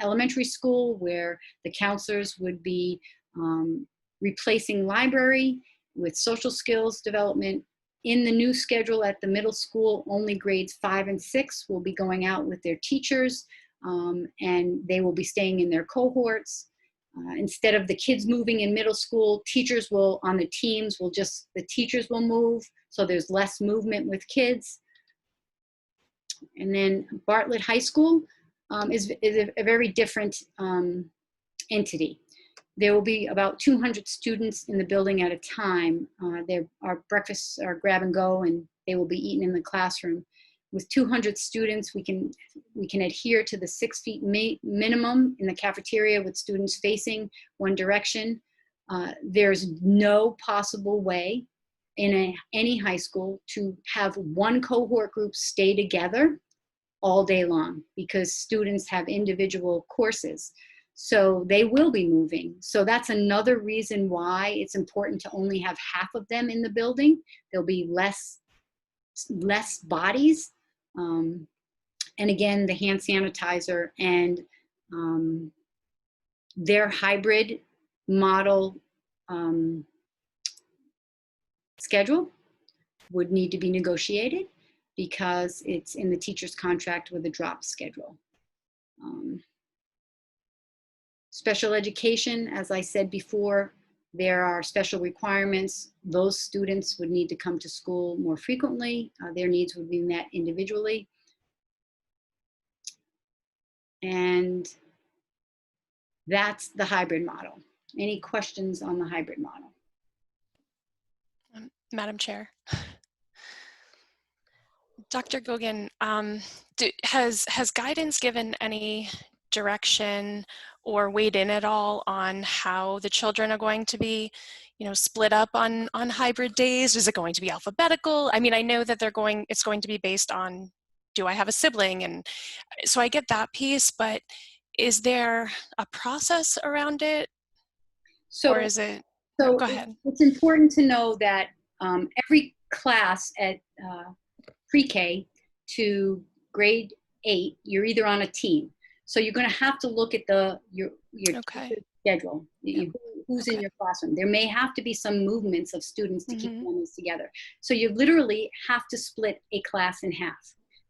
elementary school, where the counselors would be replacing library with social skills development. In the new schedule at the middle school, only grades 5 and 6 will be going out with their teachers, and they will be staying in their cohorts. Instead of the kids moving in middle school, teachers will, on the teams, the teachers will move, so there's less movement with kids. And then Bartlett High School is a very different entity. There will be about 200 students in the building at a time. Our breakfasts are grab and go, and they will be eaten in the classroom. with 200 students, we can adhere to the 6 feet minimum in the cafeteria with students facing one direction. There's no possible way in any high school to have one cohort group stay together all day long because students have individual courses. So they will be moving. So that's another reason why it's important to only have half of them in the building. There'll be less bodies. And again, the hand sanitizer and their hybrid model schedule would need to be negotiated because it's in the teacher's contract with a drop schedule. Special education, as I said before, there are special requirements. Those students would need to come to school more frequently. Their needs would be met individually. And that's the hybrid model. Any questions on the hybrid model? Madam Chair. Dr. Gogan, has guidance given any direction or weighed in at all on how the children are going to be, split up on hybrid days? Is it going to be alphabetical? I mean, I know that it's going to be based on, do I have a sibling? And so I get that piece, but is there a process around it? Or is it, go ahead. It's important to know that every class at pre-K to grade 8, you're either on a team. So you're going to have to look at your schedule, who's in your classroom. There may have to be some movements of students to keep families together. So you literally have to split a class in half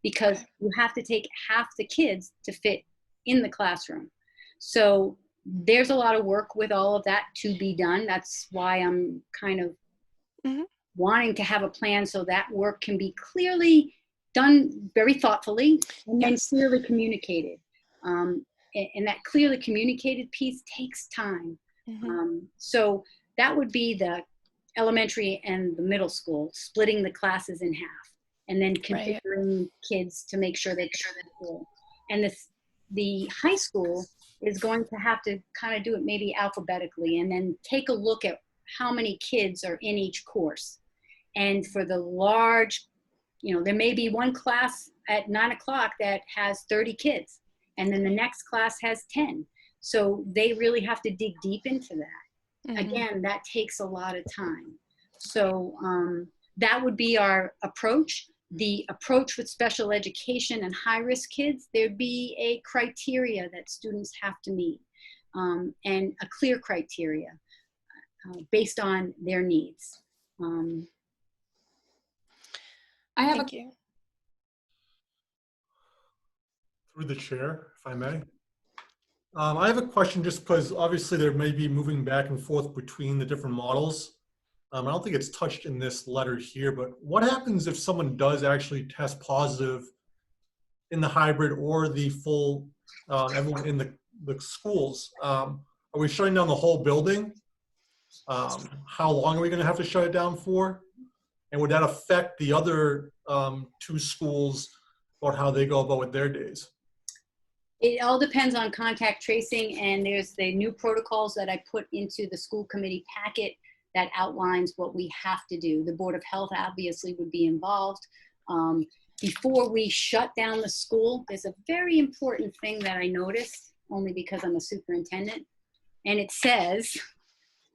because you have to take half the kids to fit in the classroom. So there's a lot of work with all of that to be done. That's why I'm kind of wanting to have a plan so that work can be clearly done very thoughtfully and then clearly communicated. And that clearly communicated piece takes time. So that would be the elementary and the middle school, splitting the classes in half and then configuring kids to make sure they get to school. And the high school is going to have to kind of do it maybe alphabetically and then take a look at how many kids are in each course. And for the large, there may be one class at 9 o'clock that has 30 kids, and then the next class has 10. So they really have to dig deep into that. Again, that takes a lot of time. So that would be our approach. The approach with special education and high-risk kids, there'd be a criteria that students have to meet and a clear criteria based on their needs. Thank you. Through the chair, if I may. I have a question just because obviously there may be moving back and forth between the different models. I don't think it's touched in this letter here, but what happens if someone does actually test positive in the hybrid or the full, everyone in the schools? Are we shutting down the whole building? How long are we going to have to shut it down for? And would that affect the other 2 schools about how they go about with their days? It all depends on contact tracing, and there's the new protocols that I put into the school committee packet that outlines what we have to do. The Board of Health obviously would be involved. Before we shut down the school, there's a very important thing that I noticed, only because I'm a superintendent, and it says,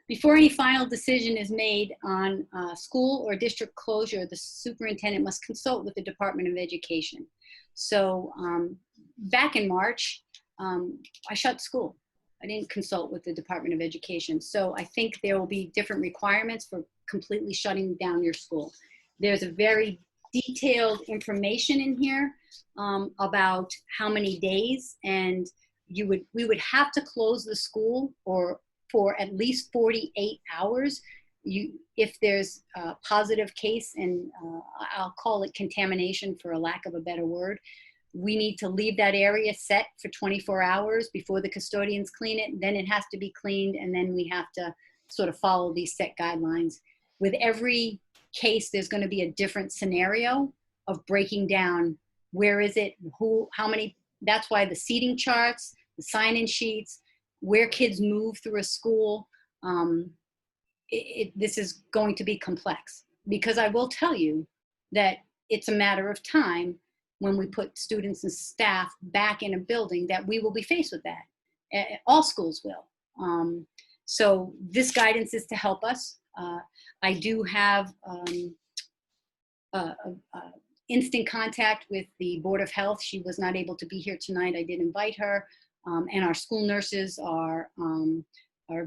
before any final decision is made on school or district closure, the superintendent must consult with the Department of Education. So back in March, I shut school. I didn't consult with the Department of Education. So I think there will be different requirements for completely shutting down your school. There's a very detailed information in here about how many days, and we would have to close the school for at least 48 hours. If there's a positive case, and I'll call it contamination for a lack of a better word, we need to leave that area set for 24 hours before the custodians clean it. Then it has to be cleaned, and then we have to sort of follow these set guidelines. With every case, there's going to be a different scenario, of breaking down where is it, who, how many. That's why the seating charts, the sign-in sheets, where kids move through a school. This is going to be complex, because I will tell you that it's a matter of time when we put students and staff back in a building that we will be faced with that. All schools will. So this guidance is to help us. I do have instant contact with the Board of Health. She was not able to be here tonight. I did invite her. And our school nurses are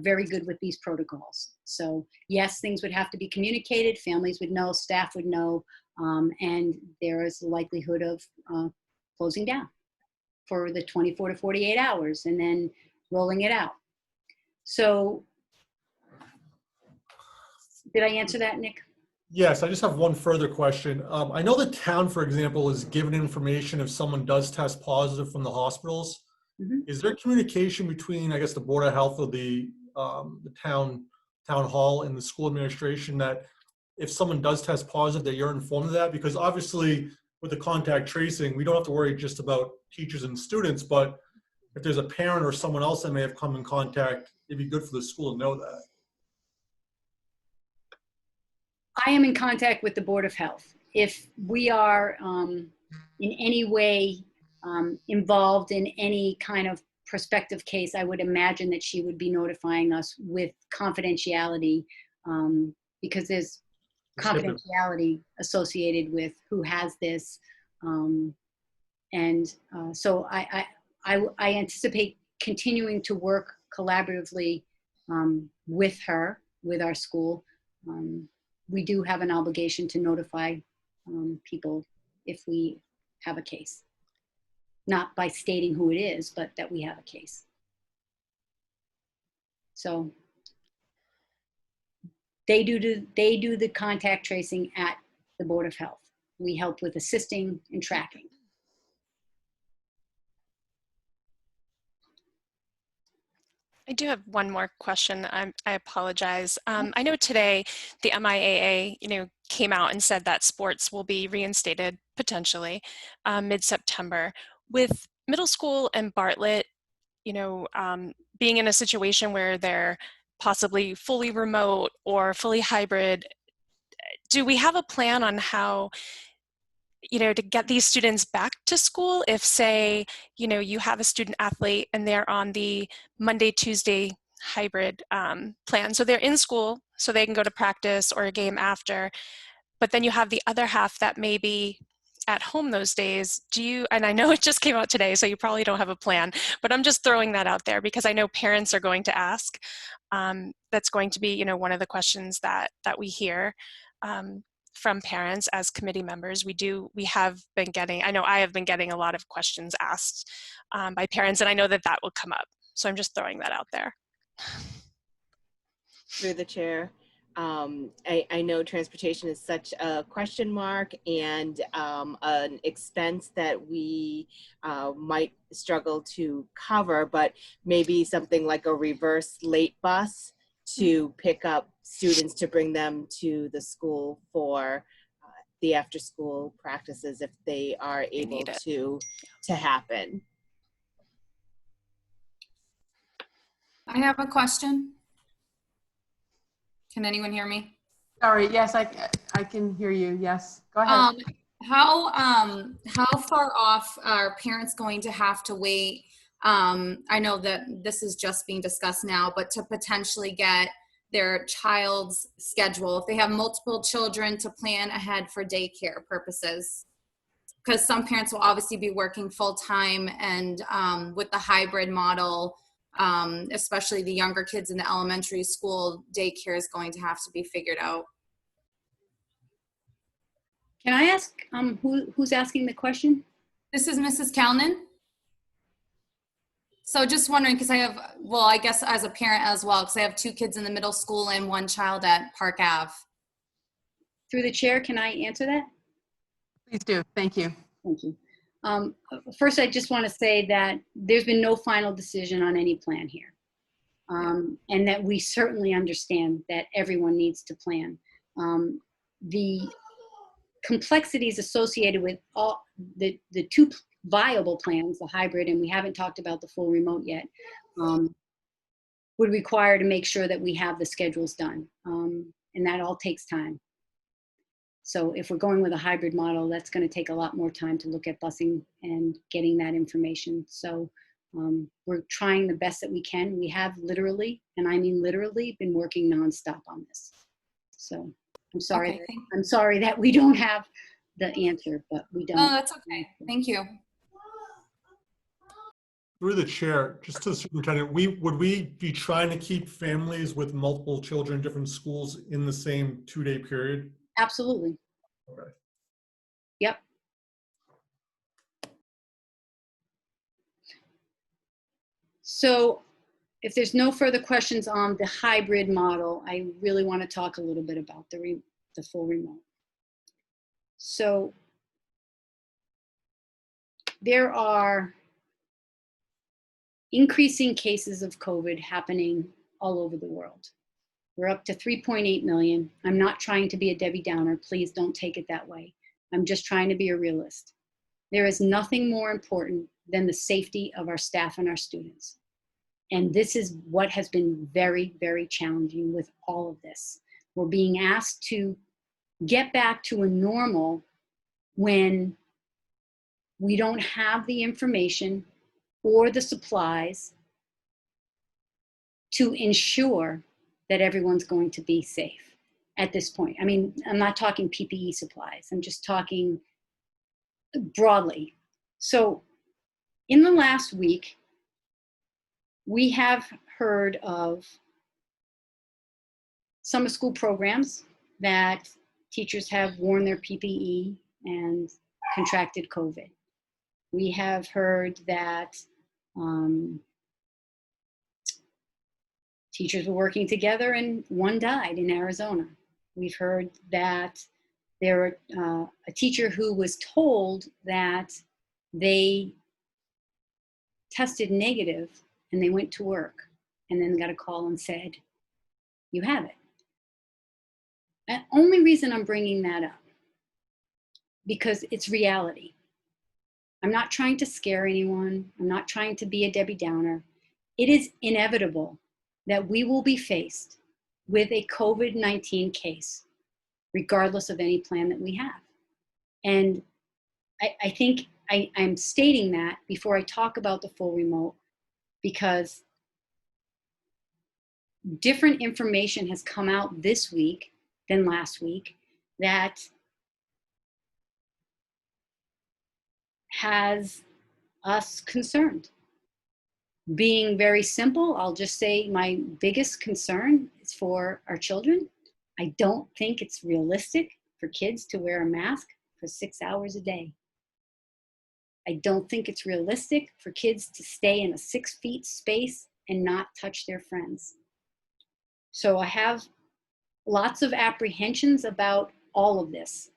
very good with these protocols. So yes, things would have to be communicated. Families would know, staff would know, and there is a likelihood of closing down for the 24 to 48 hours and then rolling it out. So did I answer that, Nick? Yes, I just have one further question. I know the town, for example, is given information if someone does test positive from the hospitals. Mhm. Is there communication between, I guess, the Board of Health or the town hall and the school administration that if someone does test positive, that you're informed of that? Because obviously, with the contact tracing, we don't have to worry just about teachers and students, but if there's a parent or someone else that may have come in contact, it'd be good for the school to know that. I am in contact with the Board of Health. If we are in any way involved in any kind of prospective case, I would imagine that she would be notifying us with confidentiality, because there's confidentiality associated with who has this. So I anticipate continuing to work collaboratively with her, with our school. We do have an obligation to notify people if we have a case. Not by stating who it is, but that we have a case. So they do the contact tracing at the Board of Health. We help with assisting and tracking. I do have one more question. I apologize. I know today the MIAA, came out and said that sports will be reinstated potentially mid-September. With middle school and Bartlett, being in a situation where they're possibly fully remote or fully hybrid, do we have a plan on how, to get these students back to school if, say, you have a student athlete and they're on the Monday, Tuesday hybrid plan. So they're in school so they can go to practice or a game after, but then you have the other half that may be at home those days. And I know it just came out today, so you probably don't have a plan, but I'm just throwing that out there because I know parents are going to ask. That's going to be, one of the questions that we hear from parents as committee members. We have been getting, I know I have been getting a lot of questions asked by parents, and I know that will come up. So I'm just throwing that out there. Through the chair, I know transportation is such a question mark and an expense that we might struggle to cover, but maybe something like a reverse late bus to pick up students to bring them to the school for the after school practices if they are able to happen. I have a question. Can anyone hear me? Sorry, yes, I can hear you. Yes, go ahead. How far off are parents going to have to wait? I know that this is just being discussed now, but to potentially get their child's schedule, if they have multiple children, to plan ahead for daycare purposes. Because some parents will obviously be working full time, and with the hybrid model, especially the younger kids in the elementary school, daycare is going to have to be figured out. Can I ask who's asking the question? This is Mrs. Kalnin. So just wondering, because I have, well, I guess as a parent as well, because I have 2 kids in the middle school and 1 child at Park Ave. Through the chair, can I answer that? Please do. Thank you. Thank you. First, I just want to say that there's been no final decision on any plan here. And that we certainly understand that everyone needs to plan. The complexities associated with all the two viable plans, the hybrid, and we haven't talked about the full remote yet, would require to make sure that we have the schedules done. And that all takes time. So if we're going with a hybrid model, that's going to take a lot more time to look at busing and getting that information. So we're trying the best that we can. We have literally, and I mean literally, been working nonstop on this. So I'm sorry. Okay, I'm sorry that we don't have the answer, but we don't. No, that's okay. Thank you. Through the chair, just to the superintendent, would we be trying to keep families with multiple children in different schools in the same 2-day period? Absolutely. Okay. Yep. So if there's no further questions on the hybrid model, I really want to talk a little bit about the full remote. So there are increasing cases of COVID happening all over the world. We're up to 3.8 million. I'm not trying to be a Debbie Downer. Please don't take it that way. I'm just trying to be a realist. There is nothing more important than the safety of our staff and our students. And this is what has been very, very challenging with all of this. We're being asked to get back to a normal when we don't have the information or the supplies to ensure that everyone's going to be safe at this point. I mean, I'm not talking PPE supplies. I'm just talking broadly. So in the last week, we have heard of summer school programs that teachers have worn their PPE and contracted COVID. We have heard that teachers were working together and one died in Arizona. We've heard that there were a teacher who was told that they tested negative and they went to work and then got a call and said, you have it. The only reason I'm bringing that up, because it's reality. I'm not trying to scare anyone. I'm not trying to be a Debbie Downer. It is inevitable that we will be faced with a COVID-19 case, regardless of any plan that we have. And I think I'm stating that before I talk about the full remote, because different information has come out this week than last week that has us concerned. Being very simple, I'll just say my biggest concern is for our children. I don't think it's realistic for kids to wear a mask for 6 hours a day. I don't think it's realistic for kids to stay in a 6 feet space and not touch their friends. So I have lots of apprehensions about all of this.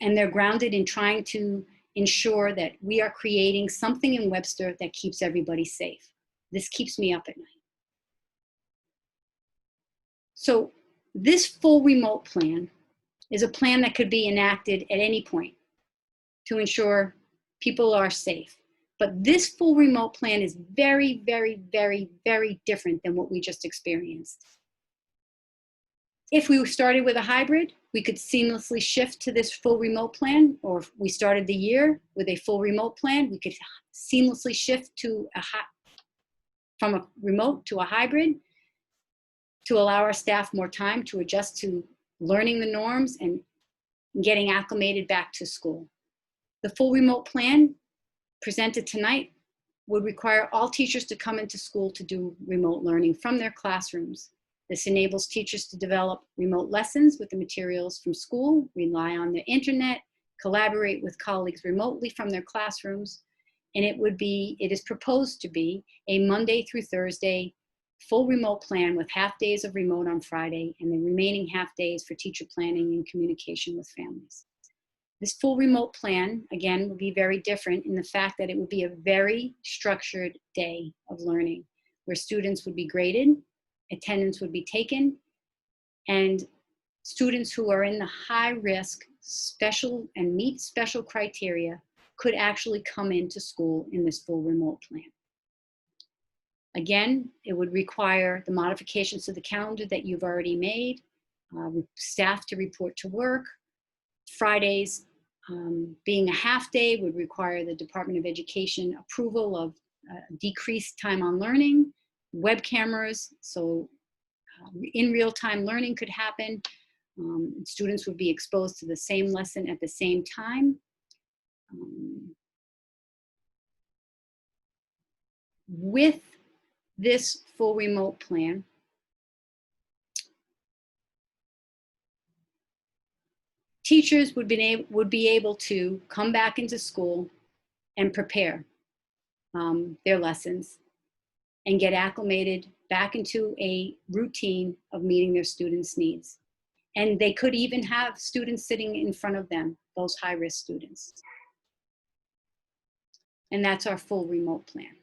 And they're grounded in trying to ensure that we are creating something in Webster that keeps everybody safe. This keeps me up at night. So this full remote plan is a plan that could be enacted at any point to ensure people are safe. But this full remote plan is very, very, very, very different than what we just experienced. If we started with a hybrid, we could seamlessly shift to this full remote plan, or if we started the year with a full remote plan, we could seamlessly shift to from a remote to a hybrid to allow our staff more time to adjust to learning the norms and getting acclimated back to school. The full remote plan presented tonight would require all teachers to come into school to do remote learning from their classrooms. This enables teachers to develop remote lessons with the materials from school, rely on the internet, collaborate with colleagues remotely from their classrooms, and it is proposed to be a Monday through Thursday full remote plan with half days of remote on Friday and the remaining half days for teacher planning and communication with families. This full remote plan, again, would be very different in the fact that it would be a very structured day of learning where students would be graded, attendance would be taken, and students who are in the high risk special and meet special criteria could actually come into school in this full remote plan. Again, it would require the modifications to the calendar that you've already made, staff to report to work. Fridays being a half day would require the Department of Education approval of decreased time on learning, web cameras, so in real-time learning could happen. Students would be exposed to the same lesson at the same time. With this full remote plan, teachers would be able to come back into school and prepare their lessons and get acclimated back into a routine of meeting their students' needs. And they could even have students sitting in front of them, those high-risk students. And that's our full remote plan.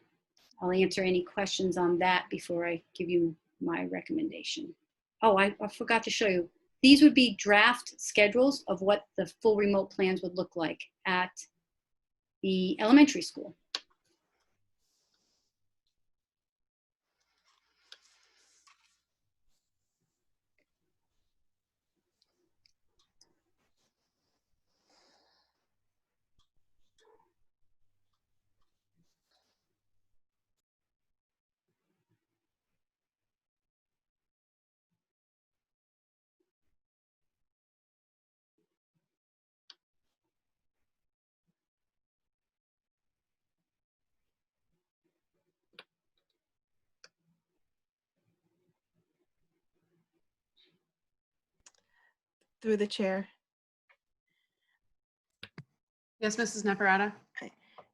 I'll answer any questions on that before I give you my recommendation. Oh, I forgot to show you. These would be draft schedules of what the full remote plans would look like at the elementary school. Through the chair. Yes, Mrs. Naparata?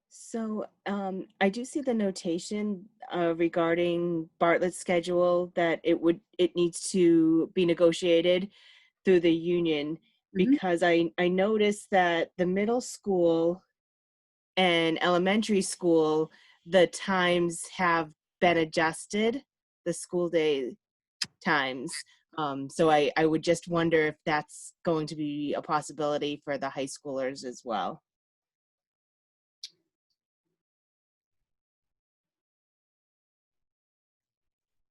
So I do see the notation regarding Bartlett's schedule that it needs to be negotiated through the union, because I noticed that the middle school and elementary school, the times have been adjusted, the school day times. So I would just wonder if that's going to be a possibility for the high schoolers as well.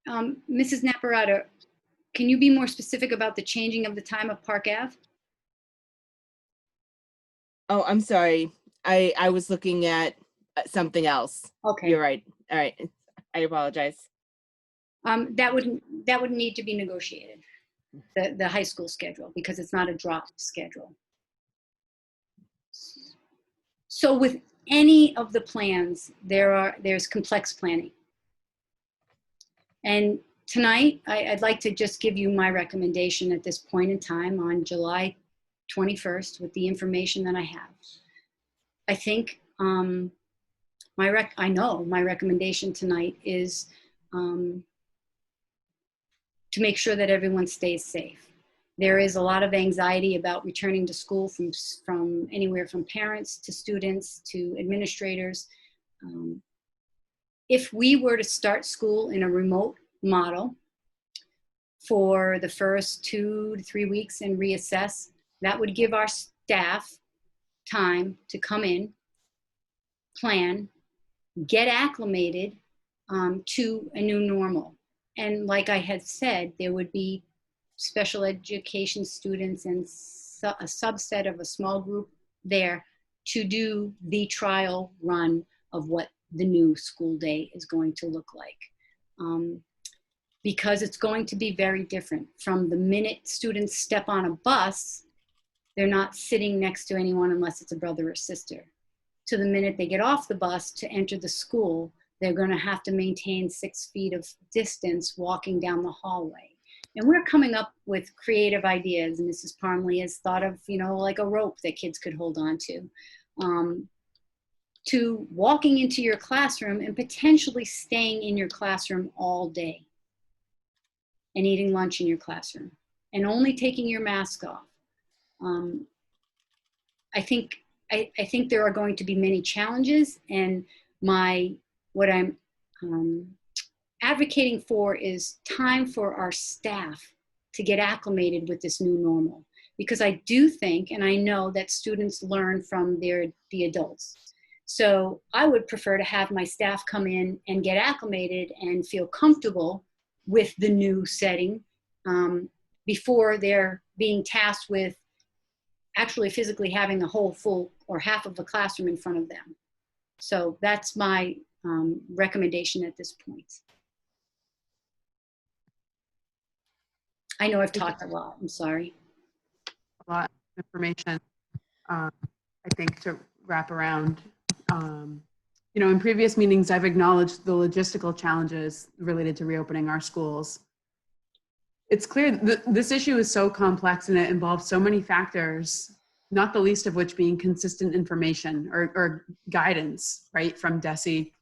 Mrs. Naparata, can you be more specific about the changing of the time of Park Ave? Oh, I'm sorry. I was looking at something else. Okay. You're right. All right. I apologize. That would need to be negotiated, the high school schedule, because it's not a dropped schedule. So with any of the plans, there's complex planning. And tonight, I'd like to just give you my recommendation at this point in time on July 21st with the information that I have. I think I know my recommendation tonight is to make sure that everyone stays safe. There is a lot of anxiety about returning to school from anywhere from parents to students to administrators. If we were to start school in a remote model for the first 2 to 3 weeks and reassess, that would give our staff time to come in, plan, get acclimated to a new normal. And like I had said, there would be special education students and a subset of a small group there to do the trial run of what the new school day is going to look like. Because it's going to be very different. From the minute students step on a bus, they're not sitting next to anyone unless it's a brother or sister. To the minute they get off the bus to enter the school, they're going to have to maintain 6 feet of distance walking down the hallway. And we're coming up with creative ideas. Mrs. Parmley has thought of, like a rope that kids could hold on to walking into your classroom and potentially staying in your classroom all day and eating lunch in your classroom and only taking your mask off. I think there are going to be many challenges, and what I'm advocating for is time for our staff to get acclimated with this new normal. Because I do think, and I know that students learn from the adults. So I would prefer to have my staff come in and get acclimated and feel comfortable with the new setting before they're being tasked with actually physically having a whole full or half of a classroom in front of them. So that's my recommendation at this point. I know I've talked a lot, I'm sorry. A lot of information, I think, to wrap around. You know, in previous meetings, I've acknowledged the logistical challenges related to reopening our schools. It's clear that this issue is so complex and it involves so many factors, not the least of which being consistent information or guidance, right, from DESE.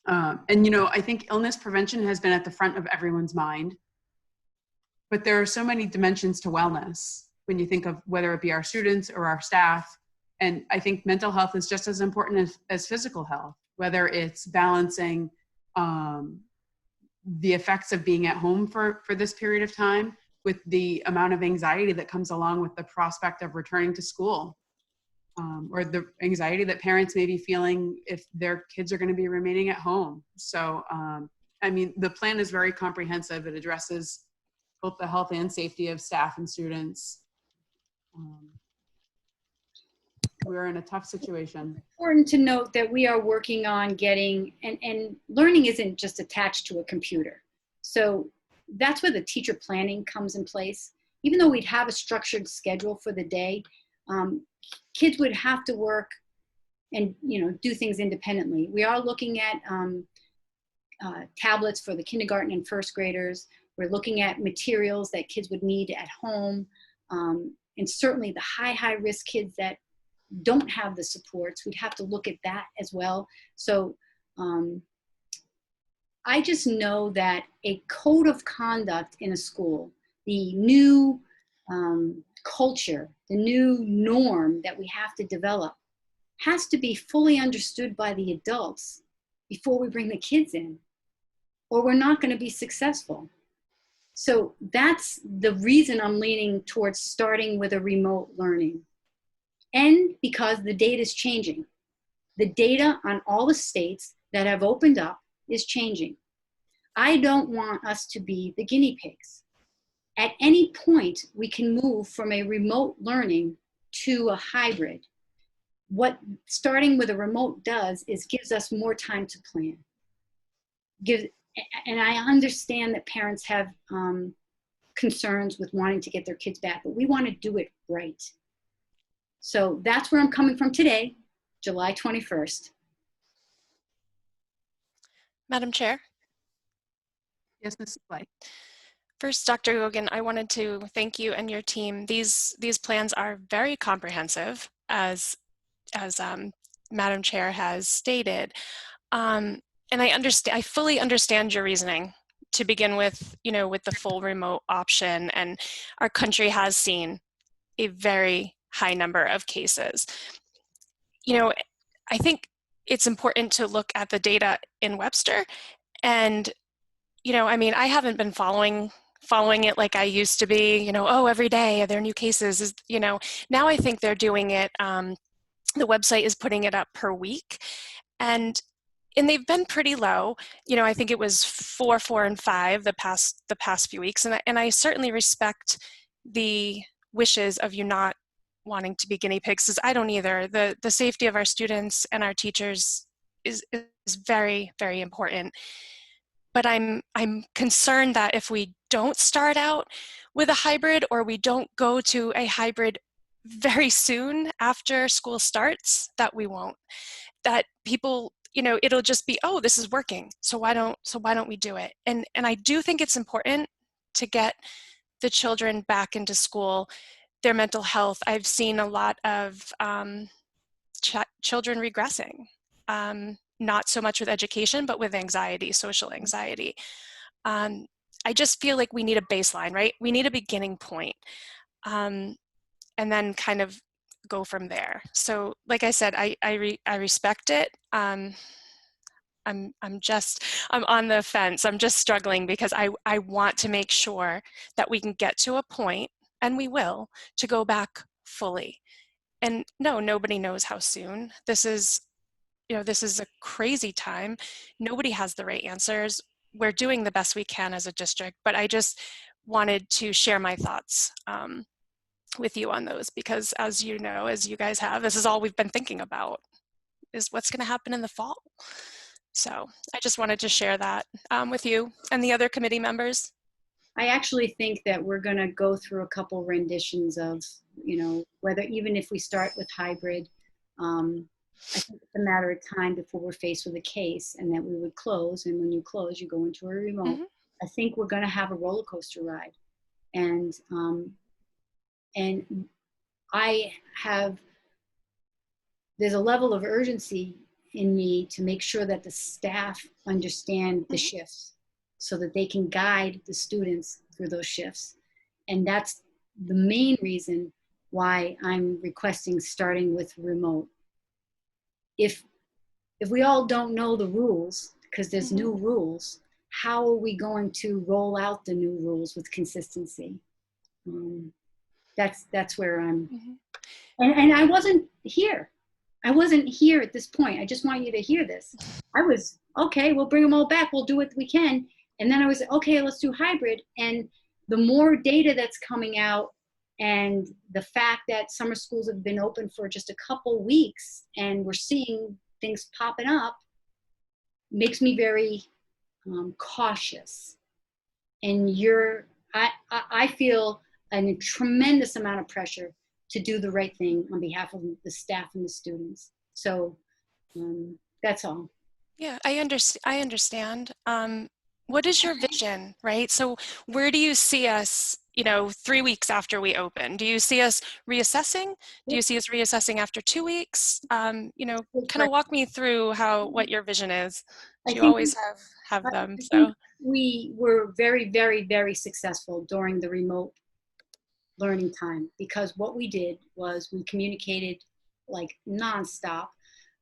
And, you know, I think illness prevention has been at the front of everyone's mind, but there are so many dimensions to wellness when you think of whether it be our students or our staff. And I think mental health is just as important as physical health, whether it's balancing the effects of being at home for this period of time with the amount of anxiety that comes along with the prospect of returning to school, or the anxiety that parents may be feeling if their kids are going to be remaining at home. So, I mean, the plan is very comprehensive. It addresses both the health and safety of staff and students. We're in a tough situation. Important to note that we are working on getting, and learning isn't just attached to a computer. So that's where the teacher planning comes in place. Even though we'd have a structured schedule for the day, kids would have to work and, you know, do things independently. We are looking at tablets for the kindergarten and first graders. We're looking at materials that kids would need at home. And certainly the high risk kids that don't have the supports, we'd have to look at that as well. So I just know that a code of conduct in a school, the new culture, the new norm that we have to develop has to be fully understood by the adults before we bring the kids in, or we're not going to be successful. So that's the reason I'm leaning towards starting with a remote learning. And because the data is changing. The data on all the states that have opened up is changing. I don't want us to be the guinea pigs. At any point, we can move from a remote learning to a hybrid. What starting with a remote does is gives us more time to plan. And I understand that parents have concerns with wanting to get their kids back, but we want to do it right. So that's where I'm coming from today, July 21st. Madam Chair. Yes, Mrs. Blake. First, Dr. Gogan, I wanted to thank you and your team. These plans are very comprehensive, as Madam Chair has stated. And I fully understand your reasoning to begin with, you know, with the full remote option. And our country has seen a very high number of cases. You know, I think it's important to look at the data in Webster. And, you know, I mean, I haven't been following it like I used to be, you know, oh, every day are there new cases, you know. Now I think they're doing it, the website is putting it up per week. And they've been pretty low. You know, I think it was 4, 4, and 5 the past few weeks. And I certainly respect the wishes of you not wanting to be guinea pigs, because I don't either. The safety of our students and our teachers is very, very important. But I'm concerned that if we don't start out with a hybrid, or we don't go to a hybrid very soon after school starts, that we won't. That people, you know, it'll just be, oh, this is working, so why don't we do it? And I do think it's important to get the children back into school, their mental health. I've seen a lot of children regressing, not so much with education, but with anxiety, social anxiety. I just feel like we need a baseline, right? We need a beginning point, and then kind of go from there. So like I said, I respect it. I'm on the fence. I'm just struggling because I want to make sure that we can get to a point, and we will, to go back fully. And no, nobody knows how soon. This is a crazy time. Nobody has the right answers. We're doing the best we can as a district, but I just wanted to share my thoughts with you on those, because as you know, as you guys have, this is all we've been thinking about, is what's going to happen in the fall. So I just wanted to share that with you and the other committee members. I actually think that we're going to go through a couple renditions of, whether even if we start with hybrid, I think it's a matter of time before we're faced with a case, and that we would close. And when you close, you go into a remote. Mm-hmm. I think we're going to have a roller coaster ride. And there's a level of urgency in me to make sure that the staff understand the shifts so that they can guide the students through those shifts. And that's the main reason why I'm requesting starting with remote. If we all don't know the rules, because there's new rules, how are we going to roll out the new rules with consistency? That's where I'm. And I wasn't here. I wasn't here at this point. I just want you to hear this. I was, okay, we'll bring them all back. We'll do what we can. And then I was, okay, let's do hybrid. And the more data that's coming out, and the fact that summer schools have been open for just a couple weeks and we're seeing things popping up, makes me very cautious. And I feel a tremendous amount of pressure to do the right thing on behalf of the staff and the students. So that's all. Yeah, I understand. What is your vision, right? So where do you see us, 3 weeks after we open? Do you see us reassessing? Do you see us reassessing after 2 weeks? Kind of walk me through what your vision is. You always have them. So we were very, very, very successful during the remote learning time, because what we did was we communicated like nonstop,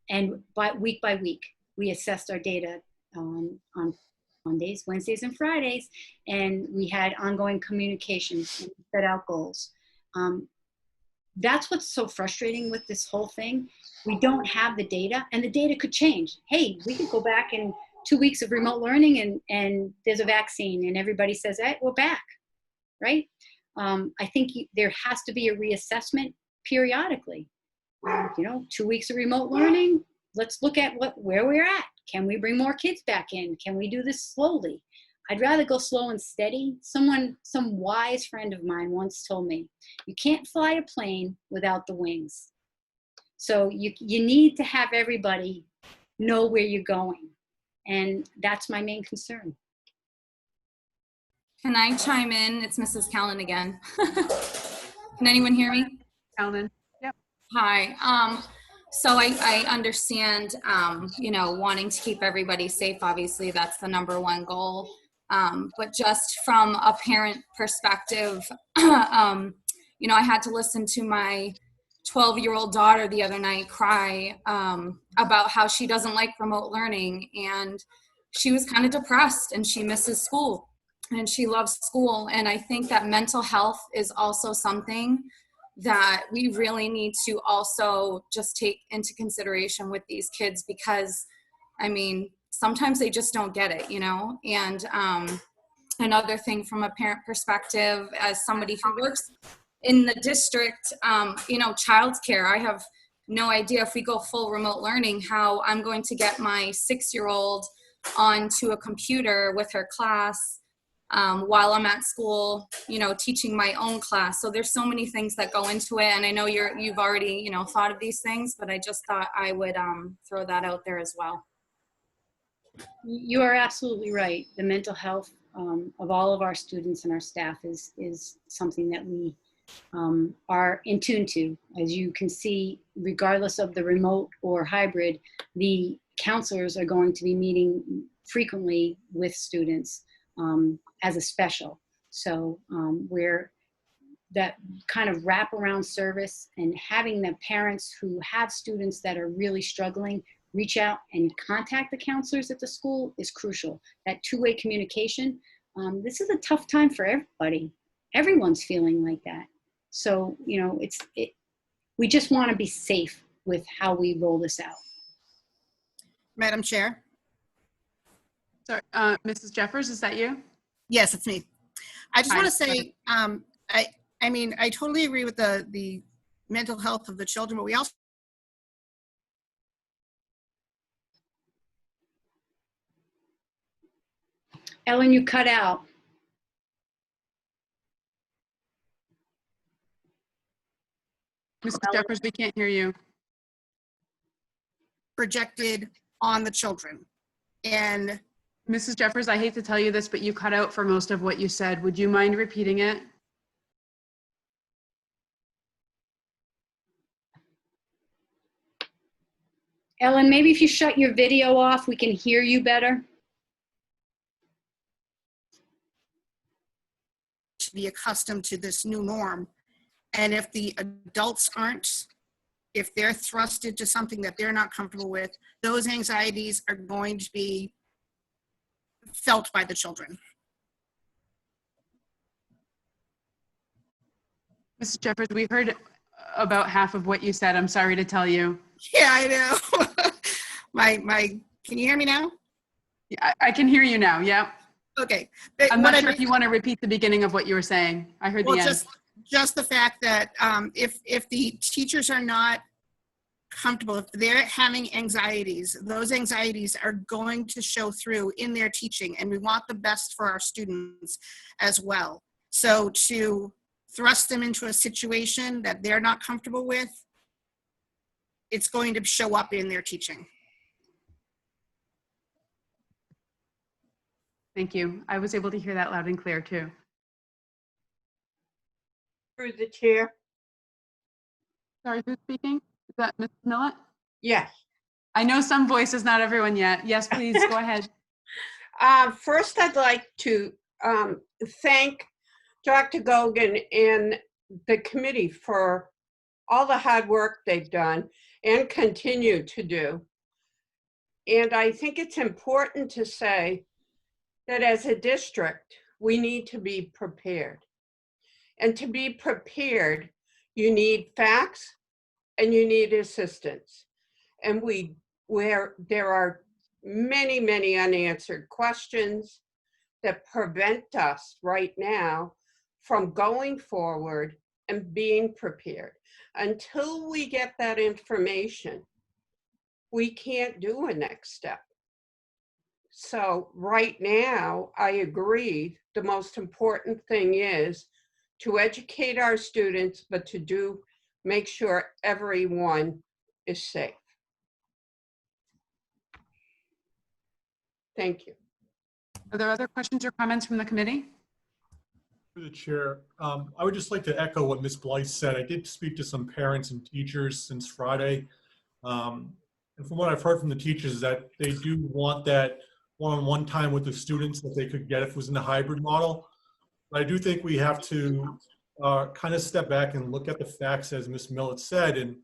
and by week we assessed our data on Mondays, Wednesdays, and Fridays, and we had ongoing communication and set out goals. That's what's so frustrating with this whole thing. We don't have the data, and the data could change. Hey, we could go back in 2 weeks of remote learning and there's a vaccine and everybody says, hey, we're back, right? I think there has to be a reassessment periodically. 2 weeks of remote learning, let's look at where we're at. Can we bring more kids back in? Can we do this slowly? I'd rather go slow and steady. Some wise friend of mine once told me, you can't fly a plane without the wings. So you need to have everybody know where you're going. And that's my main concern. Can I chime in? It's Mrs. Callan again. Can anyone hear me? Callan. Yep. Hi. So I understand, wanting to keep everybody safe. Obviously, that's the number one goal. But just from a parent perspective, I had to listen to my 12-year-old daughter the other night cry about how she doesn't like remote learning. And she was kind of depressed, and she misses school. And she loves school. And I think that mental health is also something that we really need to also just take into consideration with these kids, because, sometimes they just don't get it, And another thing from a parent perspective, as somebody who works in the district, childcare, I have no idea if we go full remote learning, how I'm going to get my 6-year-old onto a computer with her class while I'm at school, teaching my own class. So there's so many things that go into it. And I know you've already, thought of these things, but I just thought I would throw that out there as well. You are absolutely right. The mental health of all of our students and our staff is something that we are in tune to. As you can see, regardless of the remote or hybrid, the counselors are going to be meeting frequently with students as a special. So where that kind of wraparound service and having the parents who have students that are really struggling reach out and contact the counselors at the school is crucial. That two-way communication. This is a tough time for everybody. Everyone's feeling like that. So, you know, we just want to be safe with how we roll this out. Madam Chair? Sorry, Mrs. Jeffers, is that you? Yes, it's me. I just Hi. want to say, I mean, I totally agree with the mental health of the children, but we also Ellen, you cut out. Mrs. Jeffers, we can't hear you. projected on the children. And Mrs. Jeffers, I hate to tell you this, but you cut out for most of what you said. Would you mind repeating it? Ellen, maybe if you shut your video off, we can hear you better. to be accustomed to this new norm. And if the adults aren't, if they're thrust into something that they're not comfortable with, those anxieties are going to be felt by the children. Mrs. Jeffers, we heard about half of what you said. I'm sorry to tell you. Yeah, I know. Can you hear me now? I can hear you now. Yeah. Okay. I'm not sure if you want to repeat the beginning of what you were saying. I heard the end. Just the fact that if the teachers are not comfortable, if they're having anxieties, those anxieties are going to show through in their teaching, and we want the best for our students as well. So to thrust them into a situation that they're not comfortable with, it's going to show up in their teaching. Thank you. I was able to hear that loud and clear too. Through the chair. Sorry, who's speaking? Is that Ms. Millett? Yes. I know some voices, not everyone yet. Yes, please go ahead. First, I'd like to thank Dr. Gogan and the committee for all the hard work they've done and continue to do. And I think it's important to say that as a district, we need to be prepared. And to be prepared, you need facts and you need assistance. And where there are many, many unanswered questions that prevent us right now from going forward and being prepared. Until we get that information, we can't do a next step. So right now, I agree, the most important thing is to educate our students, but to make sure everyone is safe. Thank you. Are there other questions or comments from the committee? Through the chair, I would just like to echo what Ms. Blythe said. I did speak to some parents and teachers since Friday. And from what I've heard from the teachers is that they do want that one-on-one time with the students that they could get if it was in a hybrid model. But I do think we have to kind of step back and look at the facts, as Ms. Millett said, and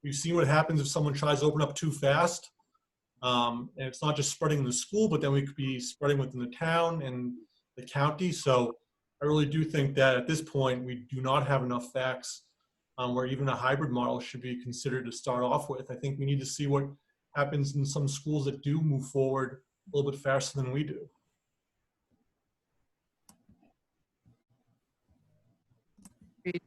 we've seen what happens if someone tries to open up too fast. And it's not just spreading in the school, but then we could be spreading within the town and the county. So I really do think that at this point, we do not have enough facts where even a hybrid model should be considered to start off with. I think we need to see what happens in some schools that do move forward a little bit faster than we do. Great.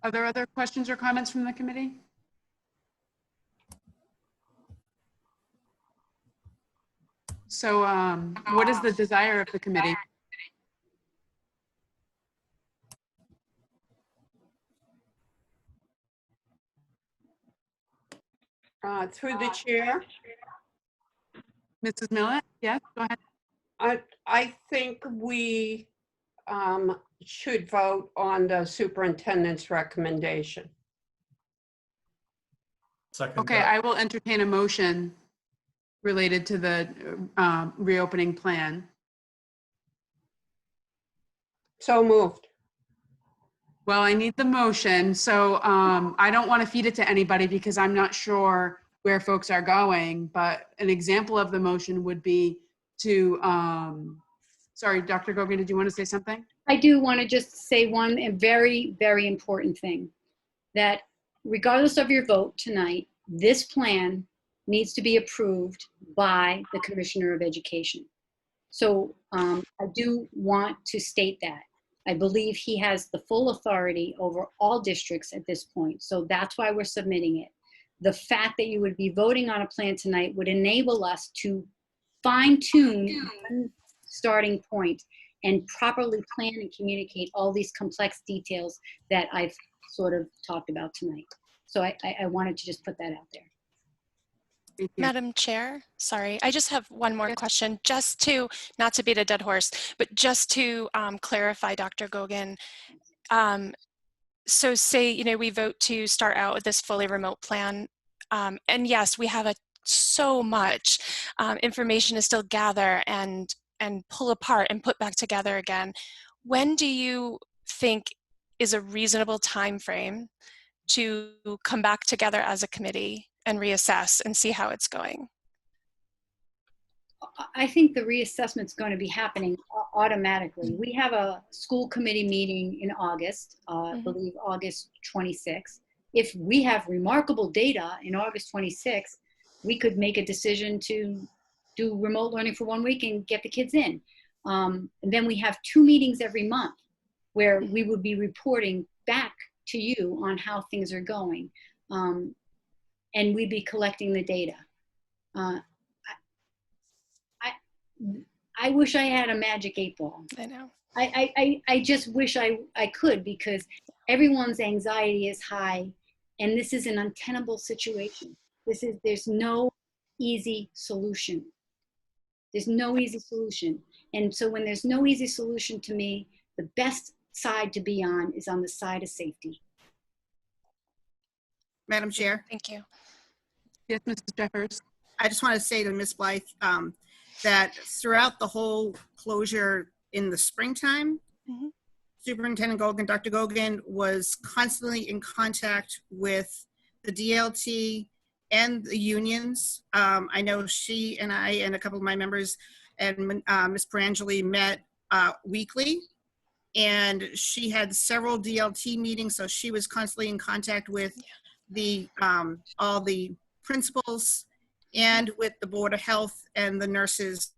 Are there other questions or comments from the committee? So what is the desire of the committee? Through the chair. Mrs. Millett? Yes, go ahead. I think we should vote on the superintendent's recommendation. Second. Okay, I will entertain a motion related to the reopening plan. So moved. Well, I need the motion, so I don't want to feed it to anybody because I'm not sure where folks are going, but an example of the motion would be to, sorry, Dr. Gogan, did you want to say something? I do want to just say one very, very important thing, that regardless of your vote tonight, this plan needs to be approved by the Commissioner of Education. So I do want to state that. I believe he has the full authority over all districts at this point. So that's why we're submitting it. The fact that you would be voting on a plan tonight would enable us to fine tune one starting point and properly plan and communicate all these complex details that I've sort of talked about tonight. So I wanted to just put that out there. Thank you. Madam Chair, sorry, I just have one more question, just to, not to beat a dead horse, but just to clarify, Dr. Gogan. So say, you know, we vote to start out with this fully remote plan. And yes, we have so much information to still gather and pull apart and put back together again. When do you think is a reasonable time frame to come back together as a committee and reassess and see how it's going? I think the reassessment is going to be happening automatically. We have a school committee meeting in August, I believe August 26th. If we have remarkable data in August 26th, we could make a decision to do remote learning for 1 week and get the kids in. And then we have 2 meetings every month where we would be reporting back to you on how things are going. And we'd be collecting the data. I wish I had a magic 8 ball. I know. I just wish I could, because everyone's anxiety is high and this is an untenable situation. There's no easy solution. There's no easy solution. And so when there's no easy solution, to me, the best side to be on is on the side of safety. Madam Chair, Thank you. Yes, Mrs. Jeffers. I just want to say to Ms. Blythe that throughout the whole closure in the springtime, Superintendent Gogan, Dr. Gogan, was constantly in contact with the DLT and the unions. I know she and I and a couple of my members and Ms. Perangeli met weekly, and she had several DLT meetings, so she was constantly in contact with the all the principals and with the Board of Health and the nurses.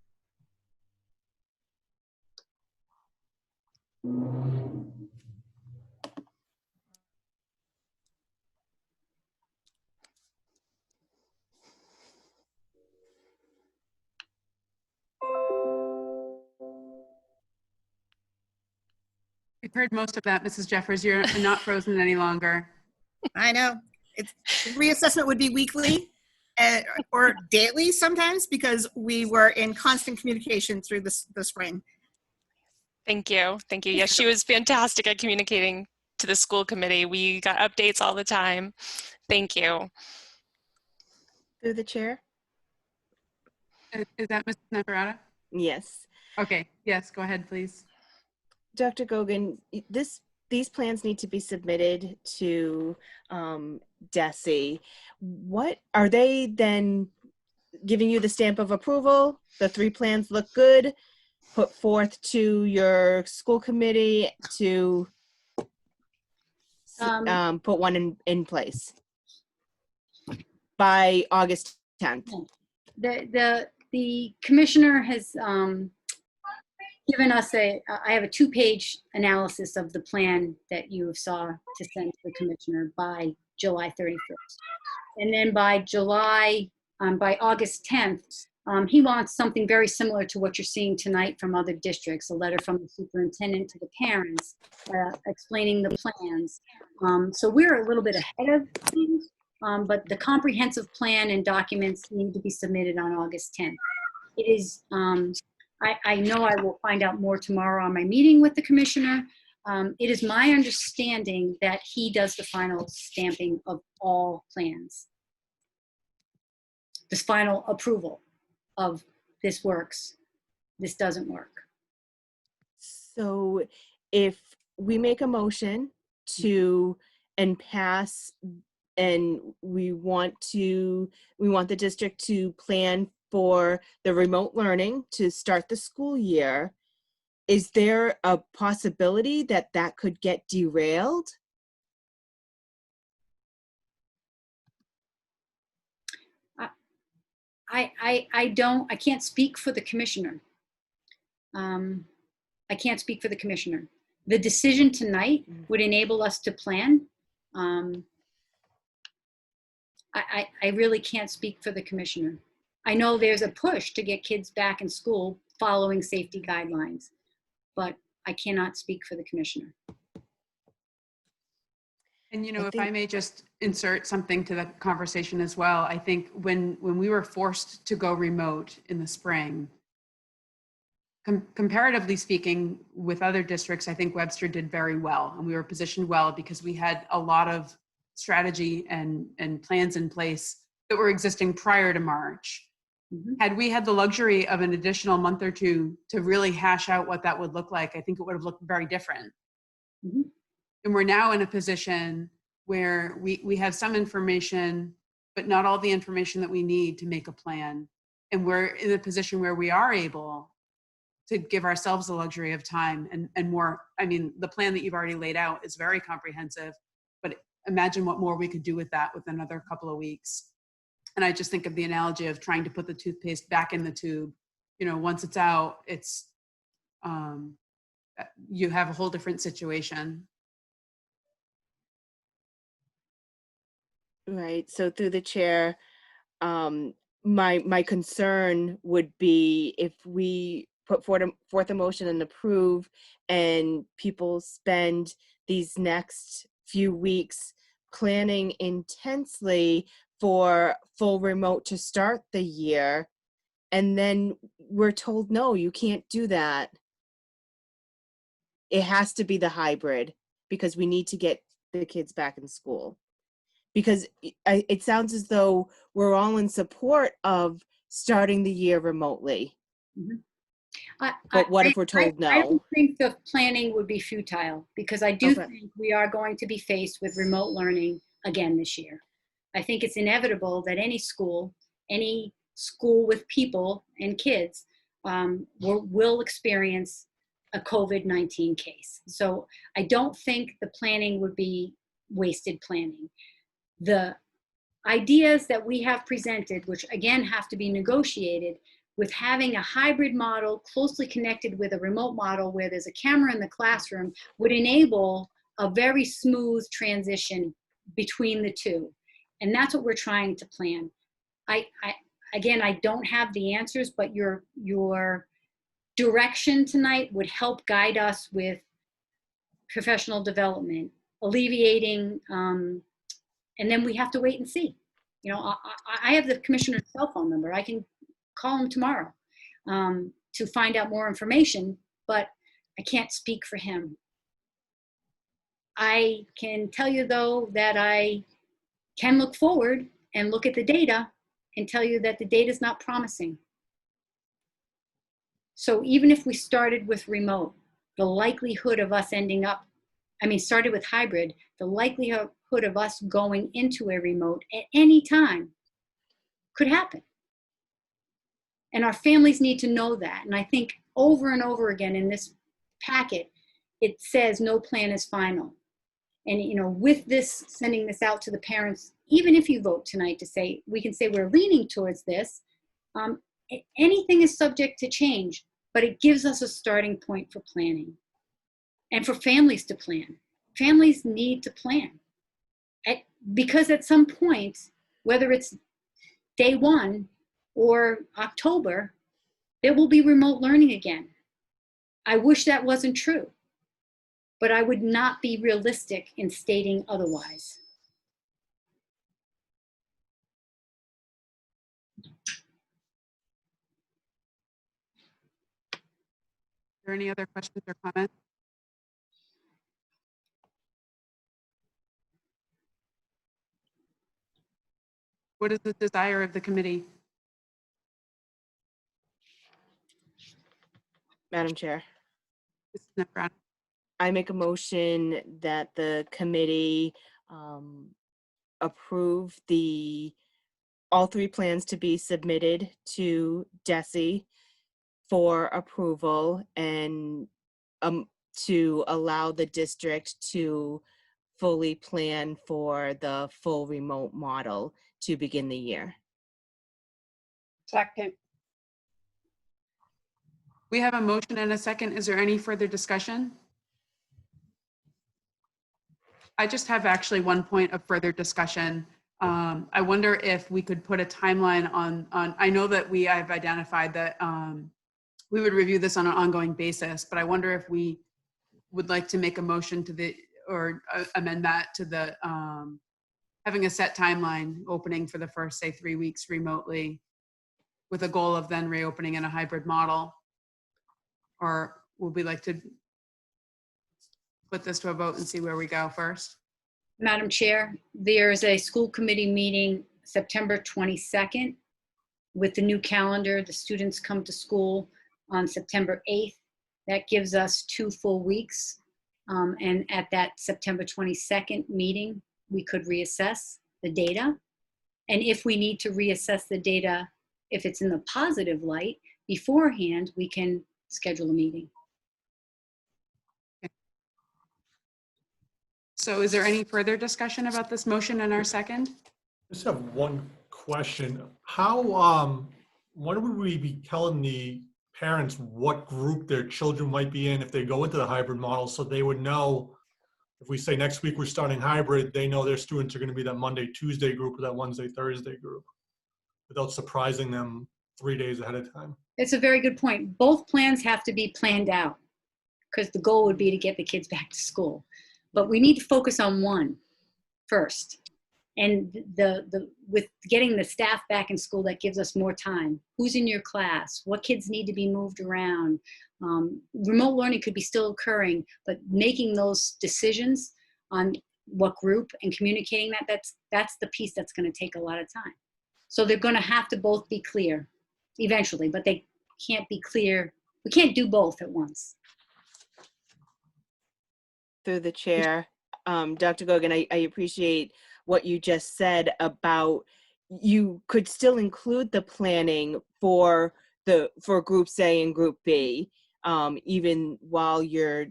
We've heard most of that, Mrs. Jeffers. You're not frozen any longer. I know. Reassessment would be weekly or daily sometimes, because we were in constant communication through the spring. Thank you. Thank you. Yes, she was fantastic at communicating to the school committee. We got updates all the time. Thank you. Through the chair? Is that Mrs. Navarrete? Yes. Okay. Yes, go ahead, please. Dr. Gogan, these plans need to be submitted to DESE. What are they then giving you the stamp of approval? The 3 plans look good, put forth to your school committee to put one in place by August 10th. The commissioner has given us I have a 2-page analysis of the plan that you saw to send to the commissioner by July 31st. And then by August 10th, he wants something very similar to what you're seeing tonight from other districts, a letter from the superintendent to the parents explaining the plans. So we're a little bit ahead of things, but the comprehensive plan and documents need to be submitted on August 10th. It is, I know I will find out more tomorrow on my meeting with the commissioner. It is my understanding that he does the final stamping of all plans. This final approval of this works, this doesn't work. So if we make a motion to and pass and we want the district to plan for the remote learning to start the school year. Is there a possibility that that could get derailed? I can't speak for the commissioner. I can't speak for the commissioner. The decision tonight would enable us to plan. I really can't speak for the commissioner. I know there's a push to get kids back in school following safety guidelines, but I cannot speak for the commissioner. And, you know, if I may just insert something to the conversation as well, I think when we were forced to go remote in the spring, comparatively speaking with other districts, I think Webster did very well, and we were positioned well because we had a lot of strategy and plans in place that were existing prior to March. Mm-hmm. Had we had the luxury of an additional month or two to really hash out what that would look like, I think it would have looked very different. Mm-hmm. And we're now in a position where we have some information, but not all the information that we need to make a plan. And we're in a position where we are able to give ourselves the luxury of time and more. I mean, the plan that you've already laid out is very comprehensive, but imagine what more we could do with that with another couple of weeks. And I just think of the analogy of trying to put the toothpaste back in the tube. You know, once it's out, it's, you have a whole different situation. Right. So through the chair, my concern would be if we put forth a motion and approve, and people spend these next few weeks planning intensely for full remote to start the year, and then we're told, no, you can't do that. It has to be the hybrid because we need to get the kids back in school. Because it sounds as though we're all in support of starting the year remotely. Mm-hmm. But what if we're told no? I don't think the planning would be futile because I do think we are going to be faced with remote learning again this year. I think it's inevitable that any school with people and kids will experience a COVID-19 case. So I don't think the planning would be wasted planning. The ideas that we have presented, which again have to be negotiated, with having a hybrid model closely connected with a remote model where there's a camera in the classroom, would enable a very smooth transition between the two. And that's what we're trying to plan. Again, I don't have the answers, but your direction tonight would help guide us with professional development, alleviating, and then we have to wait and see. You know, I have the commissioner's cell phone number. I can call him tomorrow to find out more information, but I can't speak for him. I can tell you, though, that I can look forward and look at the data and tell you that the data is not promising. So even if we started with remote, the likelihood of us started with hybrid, the likelihood of us going into a remote at any time could happen. And our families need to know that. And I think over and over again in this packet, it says no plan is final. And, you know, with this, sending this out to the parents, even if you vote tonight to say, we can say we're leaning towards this, anything is subject to change, but it gives us a starting point for planning and for families to plan. Families need to plan because at some point, whether it's day one or October, there will be remote learning again. I wish that wasn't true, but I would not be realistic in stating otherwise. Are there any other questions or comments? What is the desire of the committee? Madam Chair, Mrs. Naprata. I make a motion that the committee approve all 3 plans to be submitted to DESE for approval and to allow the district to fully plan for the full remote model to begin the year. Second. We have a motion and a second. Is there any further discussion? I just have actually one point of further discussion. I wonder if we could put a timeline on I know that I've identified that we would review this on an ongoing basis, but I wonder if we would like to make a motion to or amend that to the having a set timeline opening for the first, say, 3 weeks remotely with a goal of then reopening in a hybrid model. Or would we like to put this to a vote and see where we go first? Madam Chair, there is a school committee meeting September 22nd. With the new calendar, the students come to school on September 8th. That gives us 2 full weeks. And at that September 22nd meeting, we could reassess the data. And if we need to reassess the data, if it's in the positive light, beforehand, we can schedule a meeting. So is there any further discussion about this motion and our second? I just have one question. When would we be telling the parents what group their children might be in if they go into the hybrid model, so they would know if we say next week we're starting hybrid, they know their students are going to be that Monday, Tuesday group or that Wednesday, Thursday group without surprising them 3 days ahead of time? It's a very good point. Both plans have to be planned out because the goal would be to get the kids back to school. But we need to focus on one first. And with getting the staff back in school, that gives us more time. Who's in your class? What kids need to be moved around? Remote learning could be still occurring, but making those decisions on what group and communicating that's the piece that's going to take a lot of time. So they're going to have to both be clear eventually, but they can't be clear. We can't do both at once. Through the chair, Dr. Gogan, I appreciate what you just said about you could still include the planning for group A and group B, even while you're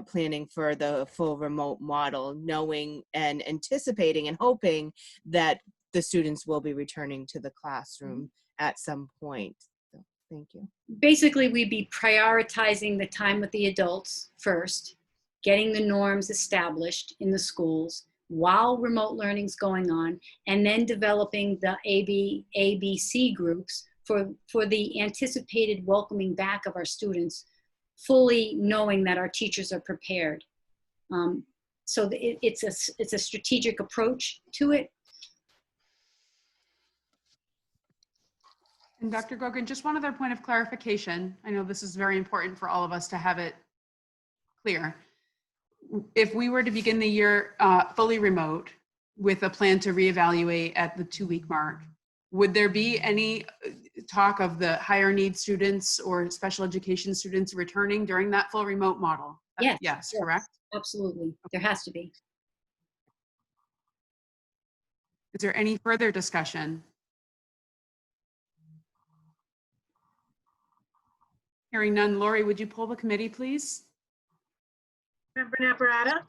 planning for the full remote model, knowing and anticipating and hoping that the students will be returning to the classroom at some point. So, thank you. Basically, we'd be prioritizing the time with the adults first, getting the norms established in the schools while remote learning's going on, and then developing the ABC groups for the anticipated welcoming back of our students, fully knowing that our teachers are prepared. So it's a strategic approach to it. And Dr. Gogan, just one other point of clarification. I know this is very important for all of us to have it clear. If we were to begin the year fully remote with a plan to reevaluate at the 2-week mark, would there be any talk of the higher need students or special education students returning during that full remote model? Yes. Yes, correct? Absolutely. There has to be. Is there any further discussion? Hearing none, Lori, would you poll the committee, please? Member Naprata?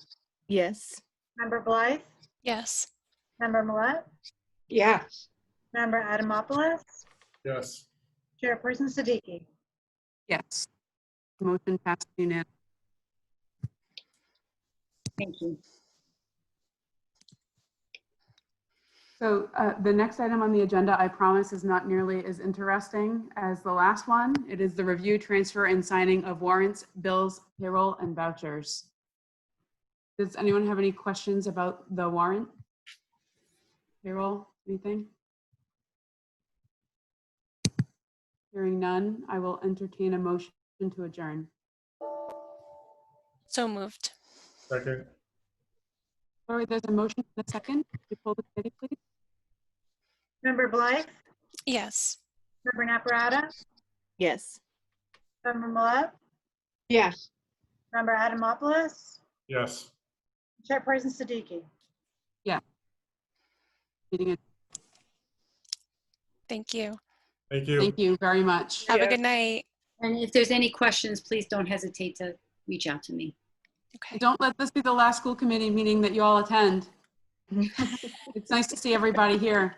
Yes. Member Blythe? Yes. Member Millet? Yes. Member Adamopoulos? Yes. Chairperson Siddiqui? Yes. Motion passed unanimously. Thank you. So the next item on the agenda, I promise, is not nearly as interesting as the last one. It is the review, transfer, and signing of warrants, bills, payroll, and vouchers. Does anyone have any questions about the warrant? Payroll, anything? Hearing none, I will entertain a motion to adjourn. So moved. Second. Lori, there's a motion in a second. Could you pull the committee, please? Member Blythe? Yes. Member Naprata? Yes. Member Millet? Yes. Member Adamopoulos? Yes. Chairperson Siddiqui? Yeah. Meeting. Thank you. Thank you. Thank you very much. Have a Yeah. good night. And if there's any questions, please don't hesitate to reach out to me. Okay. Don't let this be the last school committee meeting that you all attend. It's nice to see everybody here.